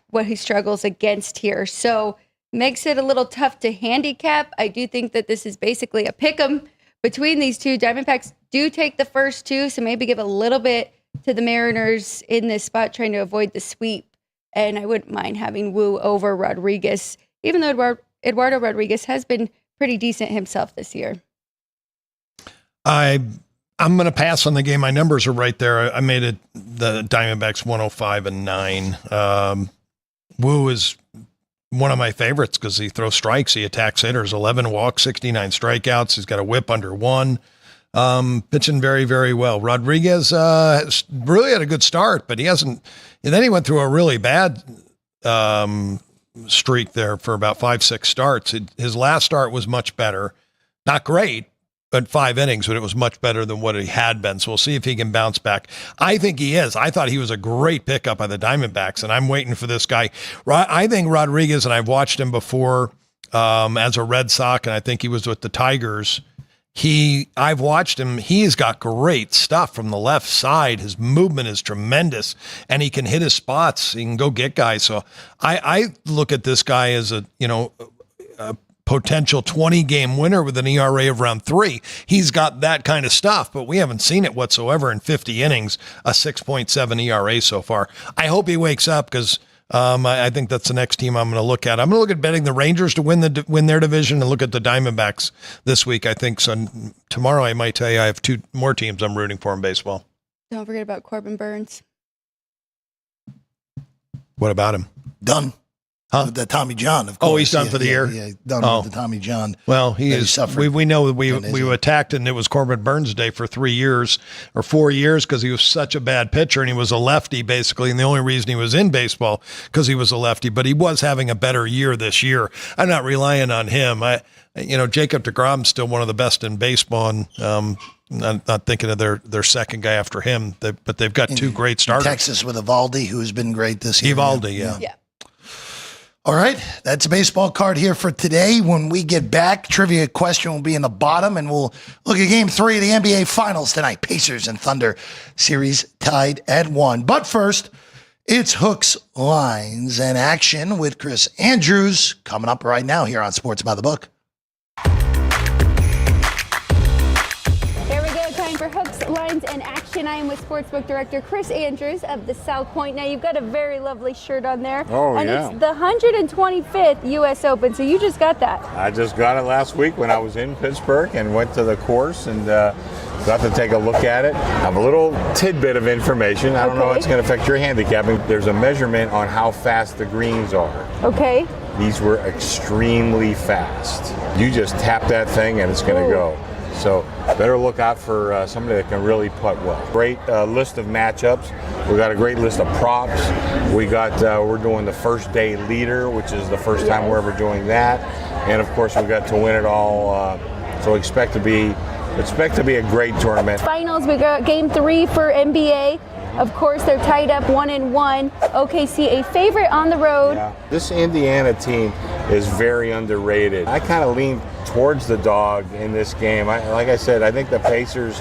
what he struggles against here. So makes it a little tough to handicap. I do think that this is basically a pick 'em between these two. Diamondbacks do take the first 2, so maybe give a little bit to the Mariners in this spot, trying to avoid the sweep. And I wouldn't mind having Wu over Rodriguez, even though Eduardo Rodriguez has been pretty decent himself this year. I'm going to pass on the game. My numbers are right there. I made it the Diamondbacks 105 and 9. Wu is one of my favorites because he throws strikes. He attacks hitters, 11 walks, 69 strikeouts. He's got a whip under 1. Pitching very, very well. Rodriguez really had a good start, but he hasn't. And then he went through a really bad streak there for about 5-6 starts. His last start was much better. Not great, at 5 innings, but it was much better than what he had been. So we'll see if he can bounce back. I think he is. I thought he was a great pickup by the Diamondbacks, and I'm waiting for this guy. I think Rodriguez, and I've watched him before as a Red Sox, and I think he was with the Tigers. I've watched him. He's got great stuff from the left side. His movement is tremendous, and he can hit his spots. He can go get guys. So I look at this guy as a potential 20-game winner with an ERA of around 3. He's got that kind of stuff, but we haven't seen it whatsoever in 50 innings, a 6.7 ERA so far. I hope he wakes up because I think that's the next team I'm going to look at. I'm going to look at betting the Rangers to win their division and look at the Diamondbacks this week, I think. So tomorrow I might tell you I have 2 more teams I'm rooting for in baseball. Don't forget about Corbin Burns. What about him? Done. Huh? With the Tommy John, of course. Oh, he's done for the year? Yeah, done with the Tommy John. Well, he is. We know that we attacked, and it was Corbin Burns' day for 3 years or 4 years because he was such a bad pitcher, and he was a lefty, basically, and the only reason he was in baseball because he was a lefty, but he was having a better year this year. I'm not relying on him. Jacob deGrom's still one of the best in baseball, and I'm not thinking of their second guy after him, but they've got 2 great starters. Texas with Evaldi, who's been great this year. Evaldi, yeah. All right, that's a baseball card here for today. When we get back, trivia question will be in the bottom, and we'll look at Game 3 of the NBA Finals tonight. Pacers and Thunder series tied at 1. But first, it's Hooks, Lines, and Action with Chris Andrews coming up right now here on Sports by the Book. Here we go, time for Hooks, Lines, and Action. I am with Sportsbook Director Chris Andrews of the South Point. Now, you've got a very lovely shirt on there. Oh, and yeah. It's the 125th U.S. Open, so you just got that. I just got it last week when I was in Pittsburgh and went to the course and got to take a look at it. I have a little tidbit of information. I don't know if it's going to affect your handicapping. There's a measurement on how fast the greens are. Okay. These were extremely fast. You just tap that thing and it's going to go. So better look out for somebody that can really putt well. Great list of matchups. We got a great list of props. We're doing the first day leader, which is the first time we're ever doing that. And of course we got to win it all. So expect to be a great tournament. Finals, we got Game 3 for NBA. Of course, they're tied up 1-1. OKC, a favorite on the road. Yeah. This Indiana team is very underrated. I kind of lean towards the dog in this game. Like I said, I think the Pacers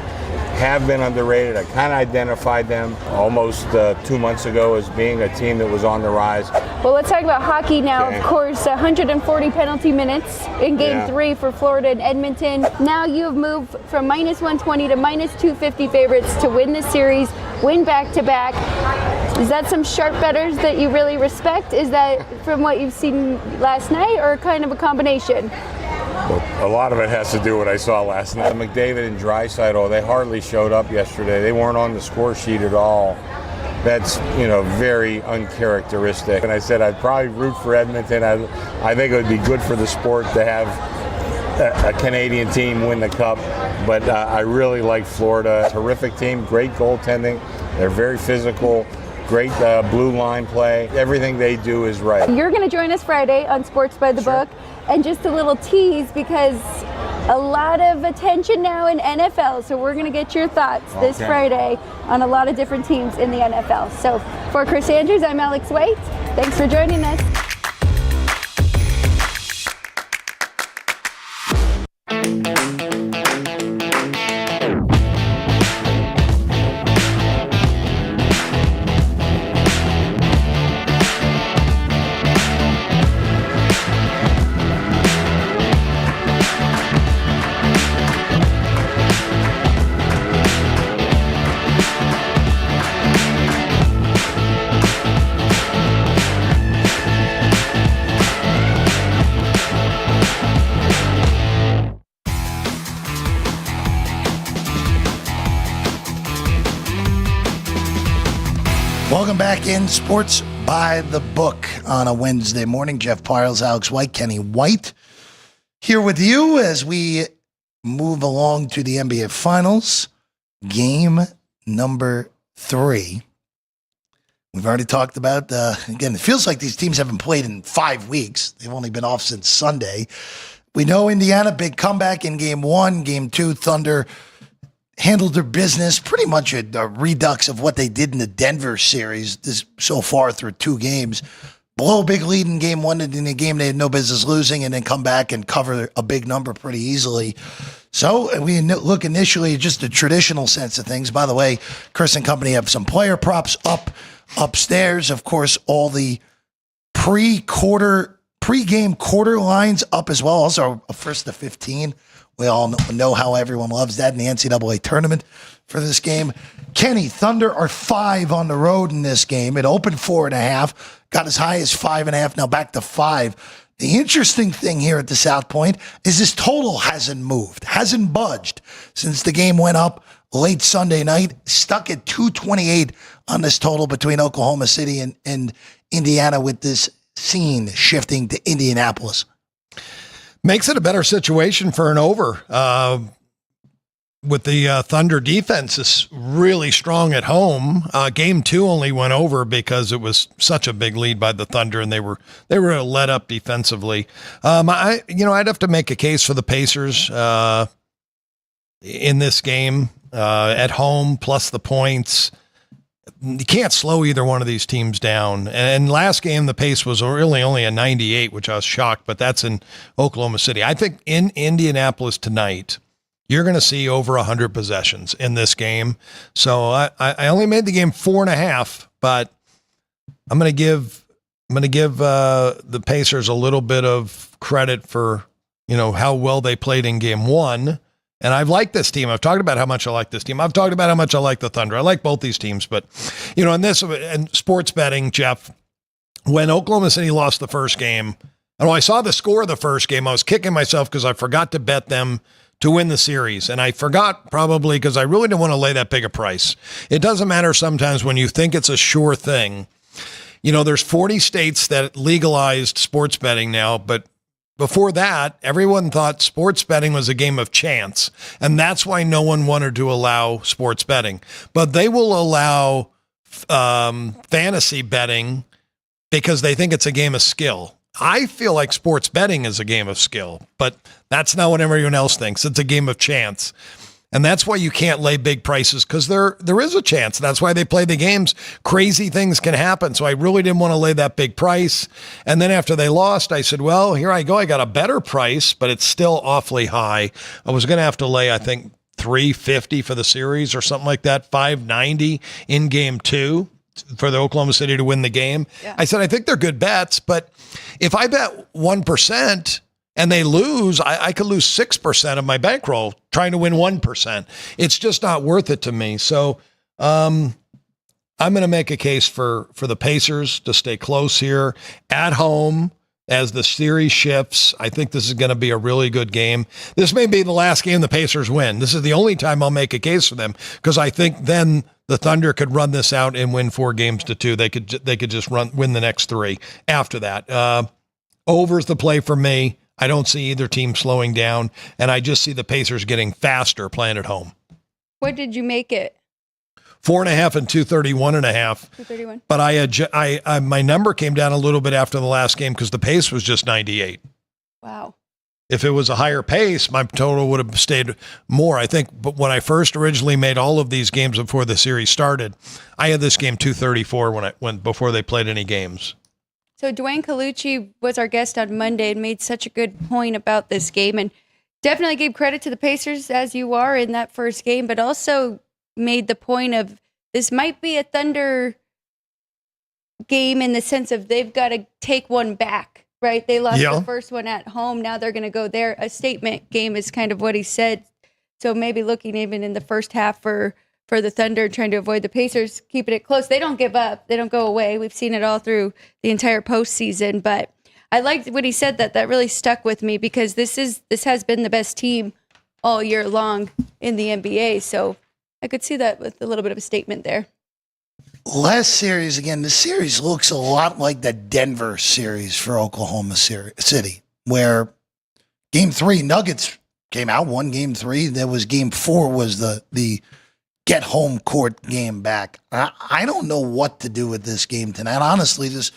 have been underrated. I kind of identified them almost 2 months ago as being a team that was on the rise. Well, let's talk about hockey now. Okay. Of course, 140 penalty minutes in Game 3 for Florida and Edmonton. Now you have moved from -120 to -250 favorites to win this series, win back-to-back. Is that some sharp bettors that you really respect? Is that from what you've seen last night, or kind of a combination? Well, a lot of it has to do with what I saw last night. McDavid and Draisaitl, they hardly showed up yesterday. They weren't on the score sheet at all. That's, very uncharacteristic. And I said I'd probably root for Edmonton. I think it would be good for the sport to have a Canadian team win the cup. But I really like Florida. Terrific team, great goaltending. They're very physical. Great blue line play. Everything they do is right. You're going to join us Friday on Sports by the Book. And just a little tease, because a lot of attention now in NFL. So we're going to get your thoughts this Friday on a lot of different teams in the NFL. So for Chris Andrews, I'm Alex White. Thanks for joining us. Welcome back in Sports by the Book on a Wednesday morning. Jeff Parles, Alex White, Kenny White here with you as we move along to the NBA Finals. Game number 3. We've already talked about, again, it feels like these teams haven't played in 5 weeks. They've only been off since Sunday. We know Indiana, big comeback in game 1. Game 2, Thunder handled their business, pretty much a redux of what they did in the Denver series this so far through 2 games. Blow a big lead in game 1 in a game they had no business losing, and then come back and cover a big number pretty easily. So we look initially at just the traditional sense of things. By the way, Chris and company have some player props upstairs. Of course, all the pre-game quarter lines up as well. Also, first to 15. We all know how everyone loves that in the NCAA tournament for this game. Kenny, Thunder are 5 on the road in this game. It opened 4.5, got as high as 5.5, now back to 5. The interesting thing here at the South Point is this total hasn't moved, hasn't budged since the game went up late Sunday night, stuck at 228 on this total between Oklahoma City and Indiana, with this scene shifting to Indianapolis. Makes it a better situation for an over. With the Thunder defense is really strong at home. Game 2 only went over because it was such a big lead by the Thunder, and they were let up defensively. I'd have to make a case for the Pacers in this game at home, plus the points. You can't slow either one of these teams down. And last game, the pace was really only a 98, which I was shocked, but that's in Oklahoma City. I think in Indianapolis tonight, you're going to see over 100 possessions in this game. So I only made the game 4.5, but I'm going to give the Pacers a little bit of credit for, how well they played in game 1. And I've liked this team. I've talked about how much I like this team. I've talked about how much I like the Thunder. I like both these teams, but in sports betting, Jeff, when Oklahoma City lost the first game, and when I saw the score of the first game, I was kicking myself because I forgot to bet them to win the series. And I forgot probably because I really didn't want to lay that big a price. It doesn't matter sometimes when you think it's a sure thing. There's 40 states that legalized sports betting now, but before that, everyone thought sports betting was a game of chance, and that's why no one wanted to allow sports betting. But they will allow fantasy betting because they think it's a game of skill. I feel like sports betting is a game of skill, but that's not what everyone else thinks. It's a game of chance. And that's why you can't lay big prices, because there is a chance. That's why they play the games. Crazy things can happen. So I really didn't want to lay that big price. And then after they lost, I said, well, here I go. I got a better price, but it's still awfully high. I was going to have to lay, I think, $350 for the series or something like that, $590 in game 2 for the Oklahoma City to win the game. Yeah. I said, I think they're good bets, but if I bet 1%, and they lose, I could lose 6% of my bankroll trying to win 1%. It's just not worth it to me. So I'm going to make a case for the Pacers to stay close here at home as the series shifts. I think this is going to be a really good game. This may be the last game the Pacers win. This is the only time I'll make a case for them, because I think then the Thunder could run this out and win 4-2. They could just win the next 3 after that. Over's the play for me. I don't see either team slowing down, and I just see the Pacers getting faster playing at home. What did you make it? 4.5 and 231.5. 231. But I my number came down a little bit after the last game because the pace was just 98. Wow. If it was a higher pace, my total would have stayed more, I think. But when I first originally made all of these games before the series started, I had this game 234 before they played any games. So Dwayne Colucci was our guest on Monday and made such a good point about this game, and definitely gave credit to the Pacers, as you are, in that first game, but also made the point of this might be a Thunder game in the sense of they've got to take one back, right? They lost the first one at home. Now they're going to go there. A statement game is kind of what he said. So maybe looking even in the first half for the Thunder, trying to avoid the Pacers, keeping it close. They don't give up. They don't go away. We've seen it all through the entire postseason. But I liked when he said that. That really stuck with me, because this has been the best team all year long in the NBA. So I could see that with a little bit of a statement there. Last series, again, the series looks a lot like the Denver series for Oklahoma City, where Game 3, Nuggets came out, won Game 3. There was Game 4 was the get home court game back. I don't know what to do with this game tonight. Honestly, this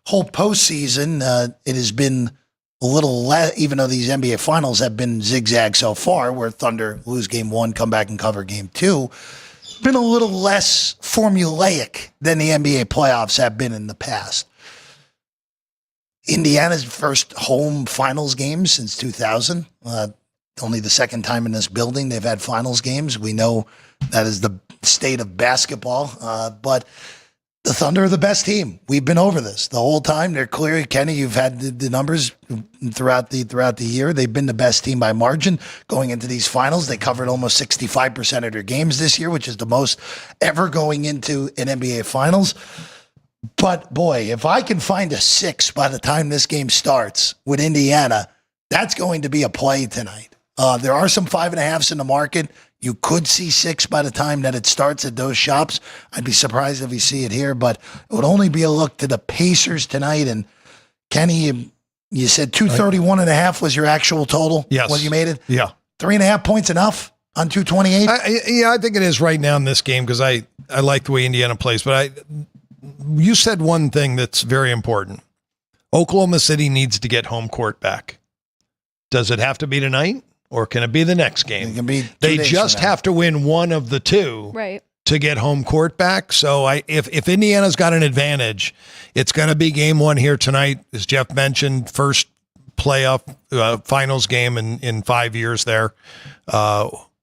whole postseason, it has been a little less, even though these NBA finals have been zigzag so far, where Thunder lose game 1, come back and cover game 2, been a little less formulaic than the NBA playoffs have been in the past. Indiana's first home finals game since 2000. Only the second time in this building they've had finals games. We know that is the state of basketball, but the Thunder are the best team. We've been over this the whole time. They're clearly, Kenny, you've had the numbers throughout the year. They've been the best team by margin going into these finals. They covered almost 65% of their games this year, which is the most ever going into an NBA finals. But boy, if I can find a 6 by the time this game starts with Indiana, that's going to be a play tonight. There are some 5.5s in the market. You could see 6 by the time that it starts at those shops. I'd be surprised if you see it here, but it would only be a look to the Pacers tonight. And Kenny, you said 231.5 was your actual total? Yes. When you made it? Yeah. 3.5 points enough on 228? I think it is right now in this game because I like the way Indiana plays. But you said one thing that's very important. Oklahoma City needs to get home court back. Does it have to be tonight? Or can it be the next game? It can be they just have to win one of the two to get home court back. So if Indiana's got an advantage, it's going to be game 1 here tonight. As Jeff mentioned, first playoff finals game in 5 years there.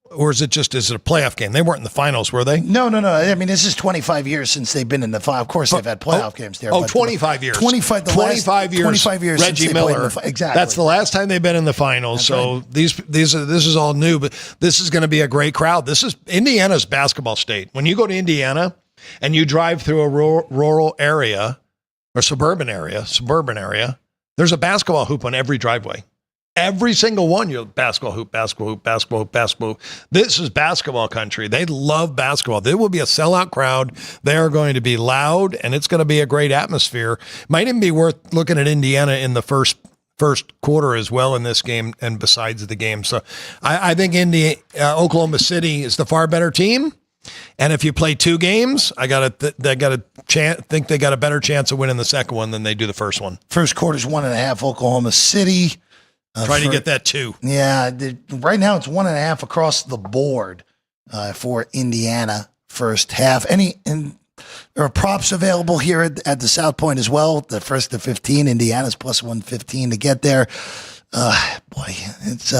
Or is it a playoff game? They weren't in the finals, were they? No. I mean, this is 25 years since they've been in the final. Of course, they've had playoff games there. 25 years. 25 years. 25 years Reggie since Miller. Exactly. That's the last time they've been in the finals. That's so right. this is all new, but this is going to be a great crowd. This is Indiana's basketball state. When you go to Indiana and you drive through a rural area or suburban area, there's a basketball hoop on every driveway. Every single one, you basketball hoop. This is basketball country. They love basketball. There will be a sellout crowd. They are going to be loud, and it's going to be a great atmosphere. Might even be worth looking at Indiana in the first quarter as well in this game and besides the game. So I think Oklahoma City is the far better team. And if you play 2 games, think they got a better chance of winning the second one than they do the first one. First quarter's 1.5 Oklahoma City. Try to get that 2. Yeah, right now it's 1.5 across the board for Indiana first half. And there are props available here at the South Point as well. The first to 15, Indiana's plus 115 to get there. It's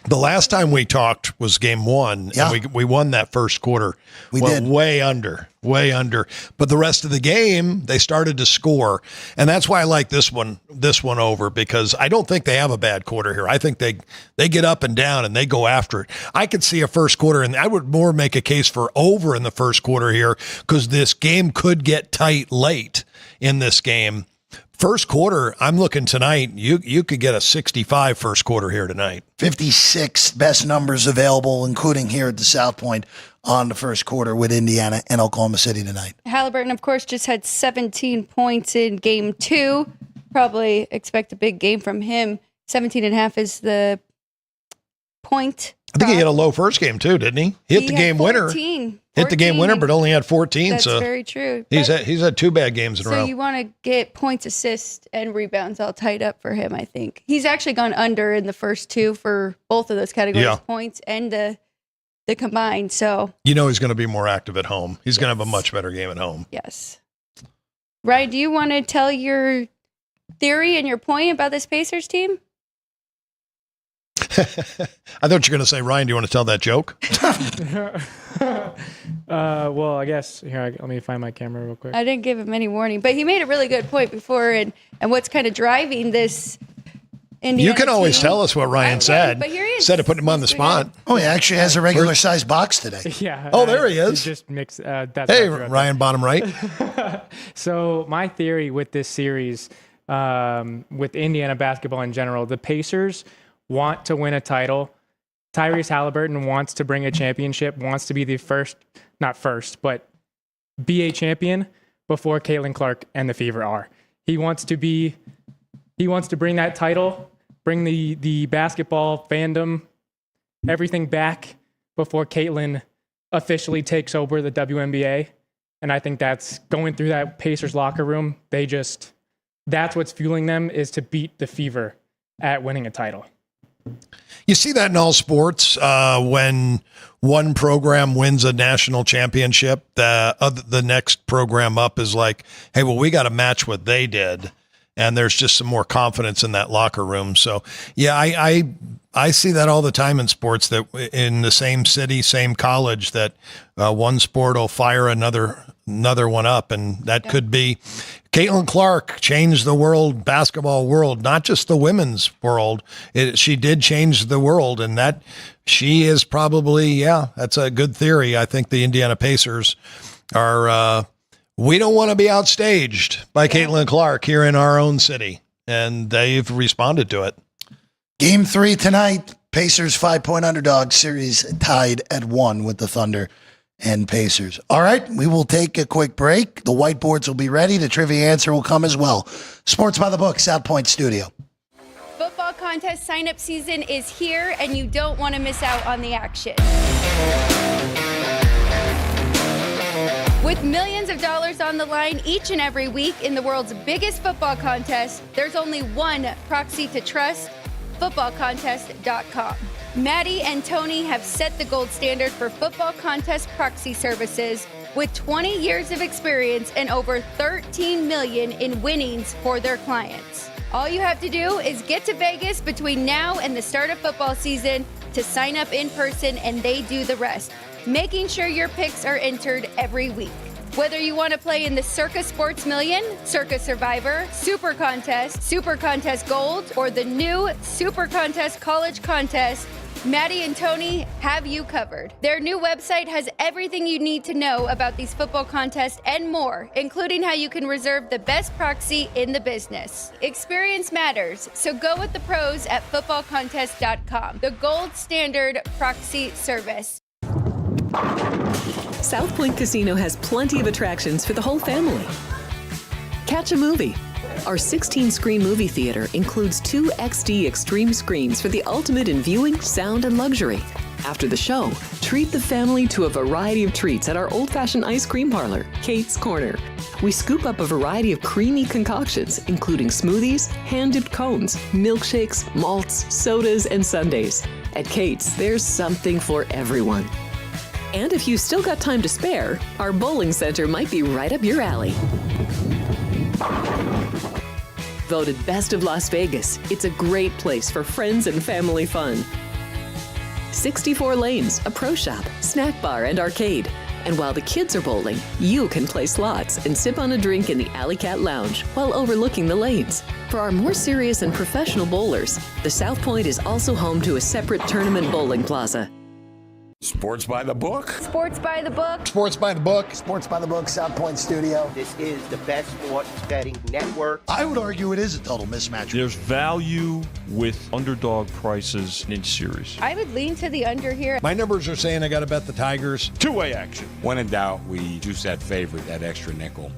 the last time we talked was game 1, and we won that first quarter. We did. Way under. But the rest of the game, they started to score, and that's why I like this one over, because I don't think they have a bad quarter here. I think they get up and down and they go after it. I could see a first quarter, and I would more make a case for over in the first quarter here, because this game could get tight late in this game. First quarter, I'm looking tonight, you could get a 65 first quarter here tonight. 56 best numbers available, including here at the South Point on the first quarter with Indiana and Oklahoma City tonight. Halliburton, of course, just had 17 points in game 2. Probably expect a big game from him. 17.5 is the point. I think he had a low first game too, didn't he? He hit the game 14. winner. Hit the game winner, but only had 14. That's so very true. He's had 2 bad games in a row. So you want to get points, assists, and rebounds all tied up for him, I think. He's actually gone under in the first 2 for both of those categories, points and the combined. So he's going to be more active at home. He's going to have a much better game at home. Yes. Ryan, do you want to tell your theory and your point about this Pacers team? I thought you were going to say, Ryan, do you want to tell that joke? Well, I guess here, let me find my camera real quick. I didn't give him any warning, but he made a really good point before, and what's kind of driving this Indiana You can always team. tell us what Ryan said. But here he is. Instead of putting him on the spot. Oh, he actually has a regular size box today. Yeah. Oh, there he is. Just mix. That's Hey, Ryan, bottom right. So my theory with this series, with Indiana basketball in general, the Pacers want to win a title. Tyrese Halliburton wants to bring a championship, wants to be the but be a champion before Caitlin Clark and the Fever are. He wants to bring that title, bring the basketball fandom, everything back before Caitlin officially takes over the WNBA. And I think that's going through that Pacers locker room. That's what's fueling them, is to beat the Fever at winning a title. You see that in all sports. When one program wins a national championship, the next program up is like, hey, well, we got to match what they did. And there's just some more confidence in that locker room. So, yeah, I see that all the time in sports, that in the same city, same college, that one sport will fire another one up. And that could be Caitlin Clark changed the basketball world, not just the women's world. She did change the world, and that she is probably, that's a good theory. I think the Indiana Pacers are, we don't want to be outstaged by Caitlin Clark here in our own city, and they've responded to it. Game 3 tonight, Pacers 5-point underdog, series tied at 1 with the Thunder and Pacers. All right, we will take a quick break. The whiteboards will be ready. The trivia answer will come as well. Sports by the Book, South Point Studio. Football contest sign-up season is here, and you don't want to miss out on the action. With millions of dollars on the line each and every week in the world's biggest football contest, there's only one proxy to trust: footballcontest.com. Maddie and Tony have set the gold standard for football contest proxy services with 20 years of experience and over 13 million in winnings for their clients. All you have to do is get to Vegas between now and the start of football season to sign up in person, and they do the rest, making sure your picks are entered every week. Whether you want to play in the Circa Sports Million, Circa Survivor, Super Contest Gold, or the new Super Contest College Contest, Maddie and Tony have you covered. Their new website has everything you need to know about these football contests and more, including how you can reserve the best proxy in the business. Experience matters, so go with the pros at footballcontest.com, the gold standard proxy service. South Point Casino has plenty of attractions for the whole family. Catch a movie. Our 16-screen movie theater includes 2 XD Extreme screens for the ultimate in viewing, sound, and luxury. After the show, treat the family to a variety of treats at our old-fashioned ice cream parlor, Kate's Corner. We scoop up a variety of creamy concoctions, including smoothies, hand-dipped cones, milkshakes, malts, sodas, and sundaes. At Kate's, there's something for everyone. And if you've still got time to spare, our bowling center might be right up your alley. Voted Best of Las Vegas, it's a great place for friends and family fun. 64 lanes, a pro shop, snack bar, and arcade. And while the kids are bowling, you can play slots and sip on a drink in the Alley Cat Lounge while overlooking the lanes. For our more serious and professional bowlers, the South Point is also home to a separate tournament bowling plaza. Sports by the Book. Sports by the Book. Sports by the Book. Sports by the Book, South Point Studio. This is the best sports betting network. I would argue it is a total mismatch. There's value with underdog prices in series. I would lean to the under here. My numbers are saying I got to bet the Tigers. Two-way action. When in doubt, we juice that favorite, that extra nickel.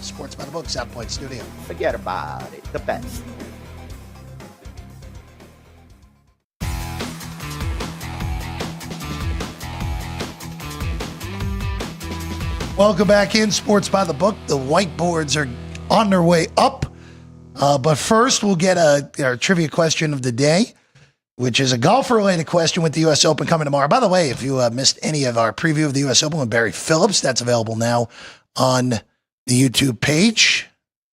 Sports by the Book, South Point Studio. Forget about it. The best. Welcome back in Sports by the Book. The whiteboards are on their way up. But first, we'll get our trivia question of the day, which is a golf-related question with the U.S. Open coming tomorrow. By the way, if you missed any of our preview of the U.S. Open with Barry Phillips, that's available now on the YouTube page.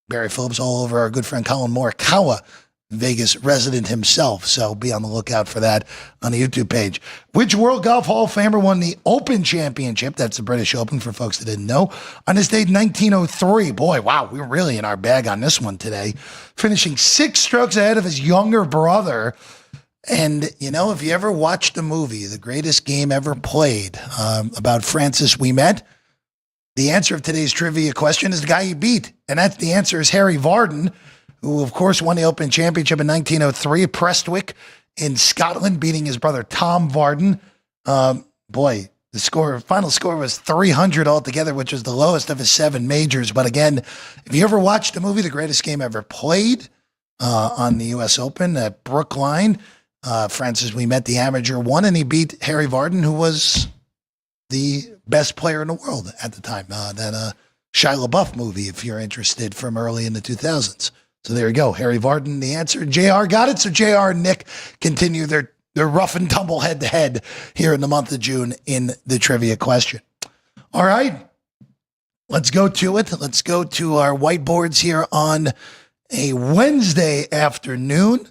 Barry Phillips all over our good friend Colin Morikawa, Vegas resident himself. So be on the lookout for that on the YouTube page. Which World Golf Hall of Famer won the Open Championship? That's the British Open for folks that didn't know. On this date, 1903. Boy, wow, we were really in our bag on this one today. Finishing 6 strokes ahead of his younger brother. And, you know, if you ever watched the movie, The Greatest Game Ever Played, about Francis Ouimet, the answer of today's trivia question is the guy he beat. And that's the answer is Harry Vardon, who, of course, won the Open Championship in 1903 at Prestwick in Scotland, beating his brother Tom Vardon. Boy, the final score was 300 altogether, which was the lowest of his 7 majors. But again, if you ever watched the movie The Greatest Game Ever Played on the U.S. Open at Brookline, Francis Ouimet, the amateur, won, and he beat Harry Vardon, who was the best player in the world at the time. That Shia LaBeouf movie, if you're interested, from early in the 2000s. So there you go. Harry Varden, the answer. JR got it. So JR and Nick continue their rough and tumble head-to-head here in the month of June in the trivia question. All right. Let's go to it. Let's go to our whiteboards here on a Wednesday afternoon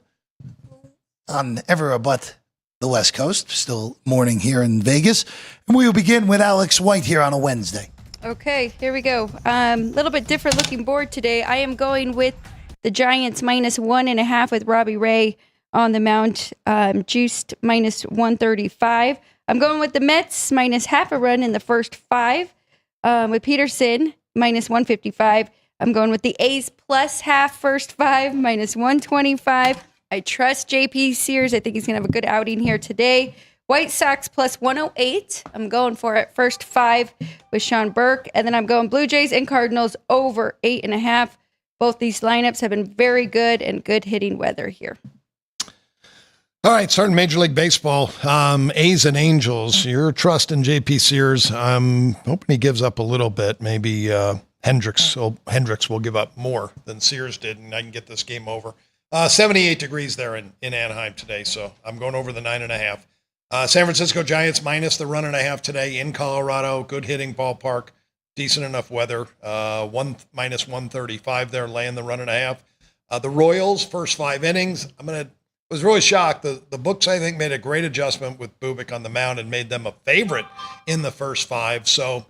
on ever but the West Coast. Still morning here in Vegas. And we will begin with Alex White here on a Wednesday. Okay, here we go. Little bit different looking board today. I am going with the Giants -1.5 with Robbie Ray on the mound, juiced -135. I'm going with the Mets -0.5 a run in the first 5 with Peterson -155. I'm going with the A's +0.5 first 5 -125. I trust JP Sears. I think he's going to have a good outing here today. White Sox +108. I'm going for it. First 5 with Sean Burke. And then I'm going Blue Jays and Cardinals over 8.5. Both these lineups have been very good and good hitting weather here. All right, starting Major League Baseball, A's and Angels. Your trust in JP Sears. I'm hoping he gives up a little bit. Maybe Hendricks will give up more than Sears did, and I can get this game over. 78 degrees there in Anaheim today, so I'm going over the 9.5. San Francisco Giants minus the 1.5 today in Colorado. Good hitting ballpark, decent enough weather. -135 there, laying the 1.5. The Royals first 5 innings. Was really shocked. The books, I think, made a great adjustment with Bubik on the mound and made them a favorite in the first 5. So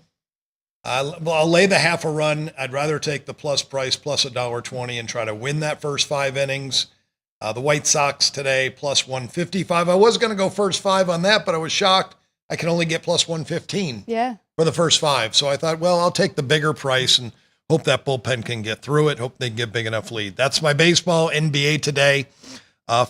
I'll lay the 0.5 a run. I'd rather take the plus price plus $1.20 and try to win that first 5 innings. The White Sox today plus 155. I was going to go first 5 on that, but I was shocked I can only get plus 115 for the first 5. So I thought, well, I'll take the bigger price and hope that bullpen can get through it. Hope they can get big enough lead. That's my baseball. NBA today.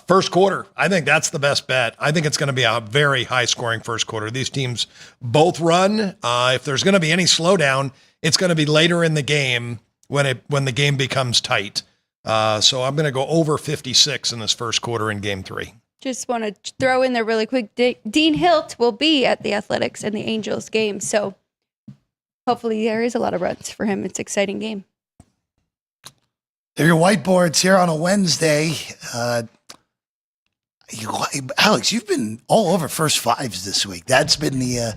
First quarter, I think that's the best bet. I think it's going to be a very high-scoring first quarter. These teams both run. If there's going to be any slowdown, it's going to be later in the game when the game becomes tight. So I'm going to go over 56 in this first quarter in Game 3. Just want to throw in there really quick. Dean Hilt will be at the Athletics and the Angels game, so hopefully there is a lot of runs for him. It's an exciting game. They're your whiteboards here on a Wednesday. Alex, you've been all over first 5s this week. That's been the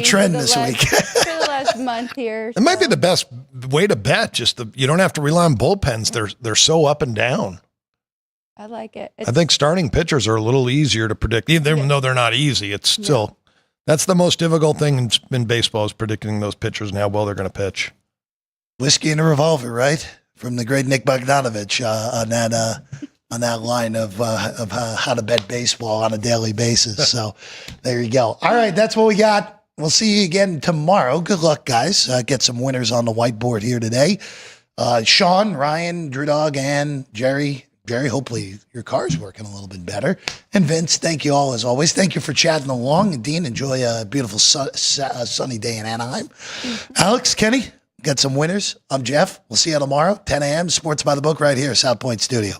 trend this week for the last month here. It might be the best way to bet. You don't have to rely on bullpens. They're so up and down. I like it. I think starting pitchers are a little easier to predict, even though they're not easy. It's still that's the most difficult thing in baseball is predicting those pitchers and how well they're going to pitch. Whiskey and a revolver, right? From the great Nick Bogdanovich on that line of how to bet baseball on a daily basis. So there you go. All right, that's what we got. We'll see you again tomorrow. Good luck, guys. Get some winners on the whiteboard here today. Sean, Ryan, Drew Dog, and Jerry. Jerry, hopefully your car's working a little bit better. And Vince, thank you all as always. Thank you for chatting along. And Dean, enjoy a beautiful sunny day in Anaheim. Alex, Kenny, got some winners. I'm Jeff. We'll see you tomorrow, 10 a.m. Sports by the Book right here, South Point Studio.